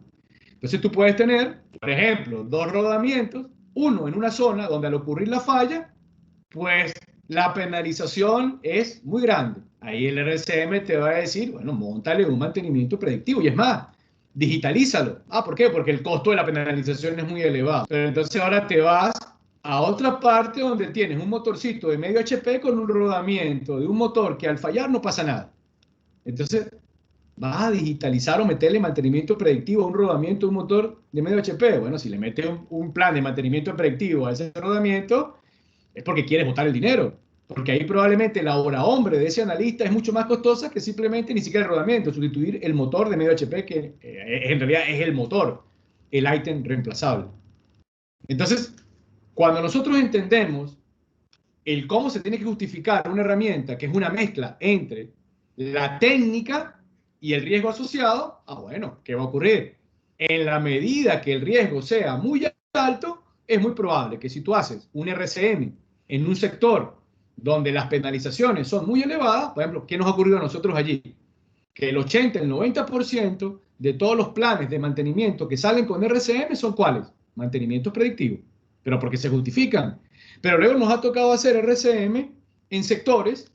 Entonces tú puedes tener, por ejemplo, dos rodamientos, uno en una zona donde al ocurrir la falla, pues la penalización es muy grande. Ahí el RCM te va a decir, bueno, móntale un mantenimiento predictivo. Y es más, digitalízalo. ¿Por qué? Porque el costo de la penalización es muy elevado. Pero entonces ahora te vas a otra parte donde tienes un motorcito de medio HP con un rodamiento de un motor que al fallar no pasa nada. Entonces, vas a digitalizar o meterle mantenimiento predictivo a un rodamiento de un motor de medio HP. Bueno, si le metes un plan de mantenimiento predictivo a ese rodamiento, es porque quieres botar el dinero. Porque ahí probablemente la hora hombre de ese analista es mucho más costosa que simplemente ni siquiera el rodamiento, sustituir el motor de medio HP, que en realidad es el motor, el ítem reemplazable. Entonces, cuando nosotros entendemos el cómo se tiene que justificar una herramienta que es una mezcla entre la técnica y el riesgo asociado, bueno, ¿qué va a ocurrir? En la medida que el riesgo sea muy alto, es muy probable que si tú haces un RCM en un sector donde las penalizaciones son muy elevadas, por ejemplo, ¿qué nos ha ocurrido a nosotros allí? Que el 80, el 90% de todos los planes de mantenimiento que salen con RCM son ¿cuáles? Mantenimientos predictivos, pero porque se justifican. Pero luego nos ha tocado hacer RCM en sectores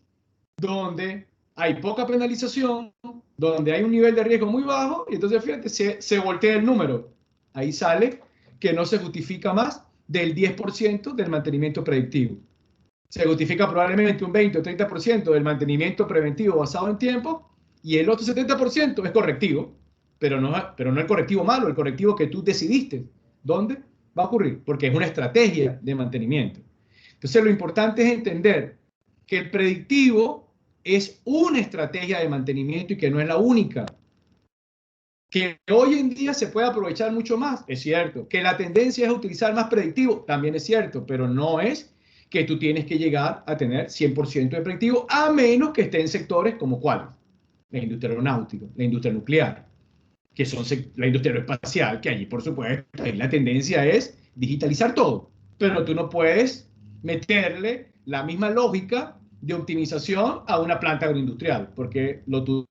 donde hay poca penalización, donde hay un nivel de riesgo muy bajo, y entonces fíjate, se voltea el número. Ahí sale que no se justifica más del 10% del mantenimiento predictivo. Se justifica probablemente un 20 o 30% del mantenimiento preventivo basado en tiempo, y el otro 70% es correctivo, pero no el correctivo malo, el correctivo que tú decidiste. ¿Dónde va a ocurrir? Porque es una estrategia de mantenimiento. Entonces lo importante es entender que el predictivo es una estrategia de mantenimiento y que no es la única. Que hoy en día se puede aprovechar mucho más, es cierto. Que la tendencia es utilizar más predictivo, también es cierto, pero no es que tú tienes que llegar a tener 100% de predictivo, a menos que esté en sectores como ¿cuáles? La industria aeronáutica, la industria nuclear, que son la industria aeroespacial, que allí, por supuesto, ahí la tendencia es digitalizar todo. Pero tú no puedes meterle la misma lógica de optimización a una planta agroindustrial, porque lo tuyo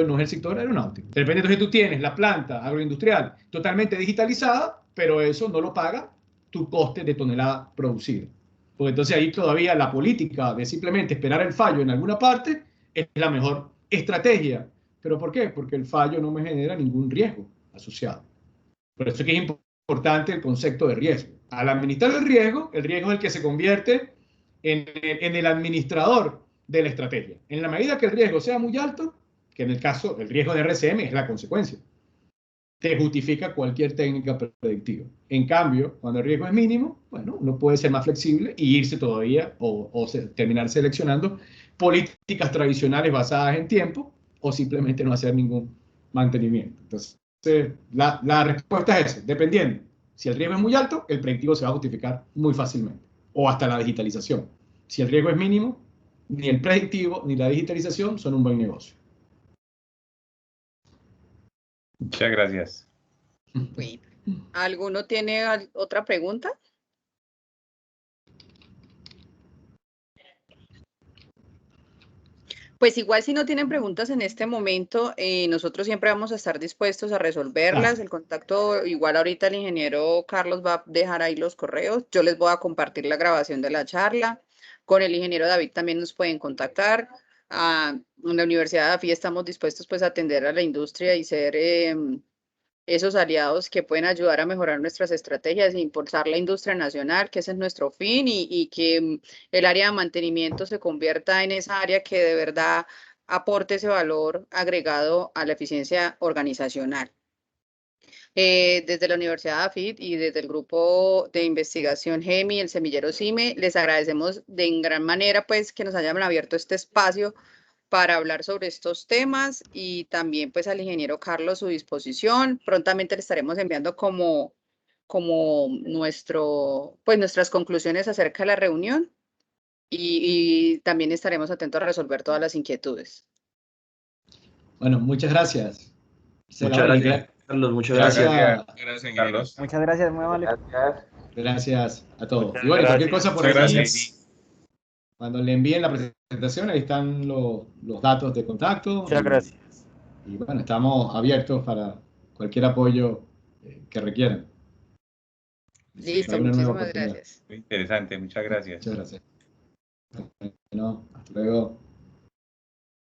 no es el sector aeronáutico. De repente, entonces tú tienes la planta agroindustrial totalmente digitalizada, pero eso no lo paga tu coste de tonelada producida. Porque entonces ahí todavía la política de simplemente esperar el fallo en alguna parte es la mejor estrategia. ¿Pero por qué? Porque el fallo no me genera ningún riesgo asociado. Por eso es que es importante el concepto de riesgo. Al administrar el riesgo es el que se convierte en el administrador de la estrategia. En la medida que el riesgo sea muy alto, que en el caso del riesgo de RCM es la consecuencia, te justifica cualquier técnica predictiva. En cambio, cuando el riesgo es mínimo, bueno, uno puede ser más flexible y irse todavía o terminar seleccionando políticas tradicionales basadas en tiempo o simplemente no hacer ningún mantenimiento. Entonces, la respuesta es esa, dependiendo. Si el riesgo es muy alto, el predictivo se va a justificar muy fácilmente, o hasta la digitalización. Si el riesgo es mínimo, ni el predictivo ni la digitalización son un buen negocio. Muchas gracias. Bueno, ¿alguno tiene otra pregunta? Pues igual si no tienen preguntas en este momento, nosotros siempre vamos a estar dispuestos a resolverlas. Claro. El contacto, igual ahorita el ingeniero Carlos va a dejar ahí los correos. Yo les voy a compartir la grabación de la charla. Con el ingeniero David también nos pueden contactar. En la Universidad de AFI estamos dispuestos pues a atender a la industria y ser esos aliados que pueden ayudar a mejorar nuestras estrategias e impulsar la industria nacional, que ese es nuestro fin, y que el área de mantenimiento se convierta en esa área que de verdad aporte ese valor agregado a la eficiencia organizacional. Desde la Universidad de AFIT y desde el grupo de investigación GEMI, el semillero CIME, les agradecemos de en gran manera pues que nos hayan abierto este espacio para hablar sobre estos temas, y también pues al ingeniero Carlos su disposición. Prontamente le estaremos enviando como nuestras conclusiones acerca de la reunión, y también estaremos atentos a resolver todas las inquietudes. Bueno, muchas gracias. Muchas gracias, Carlos. Muchas Gracias. gracias. Gracias, Carlos. Muchas gracias, muy amable. Gracias a todos. Muchas Y bueno, cualquier gracias. cosa por Muchas aquí, gracias. cuando le envíen la presentación, ahí están los datos de contacto. Muchas gracias. Y bueno, estamos abiertos para cualquier apoyo que requieran. Listo, Para una nueva muchísimas oportunidad. gracias. Muy interesante, muchas gracias. Muchas gracias. Bueno, hasta luego.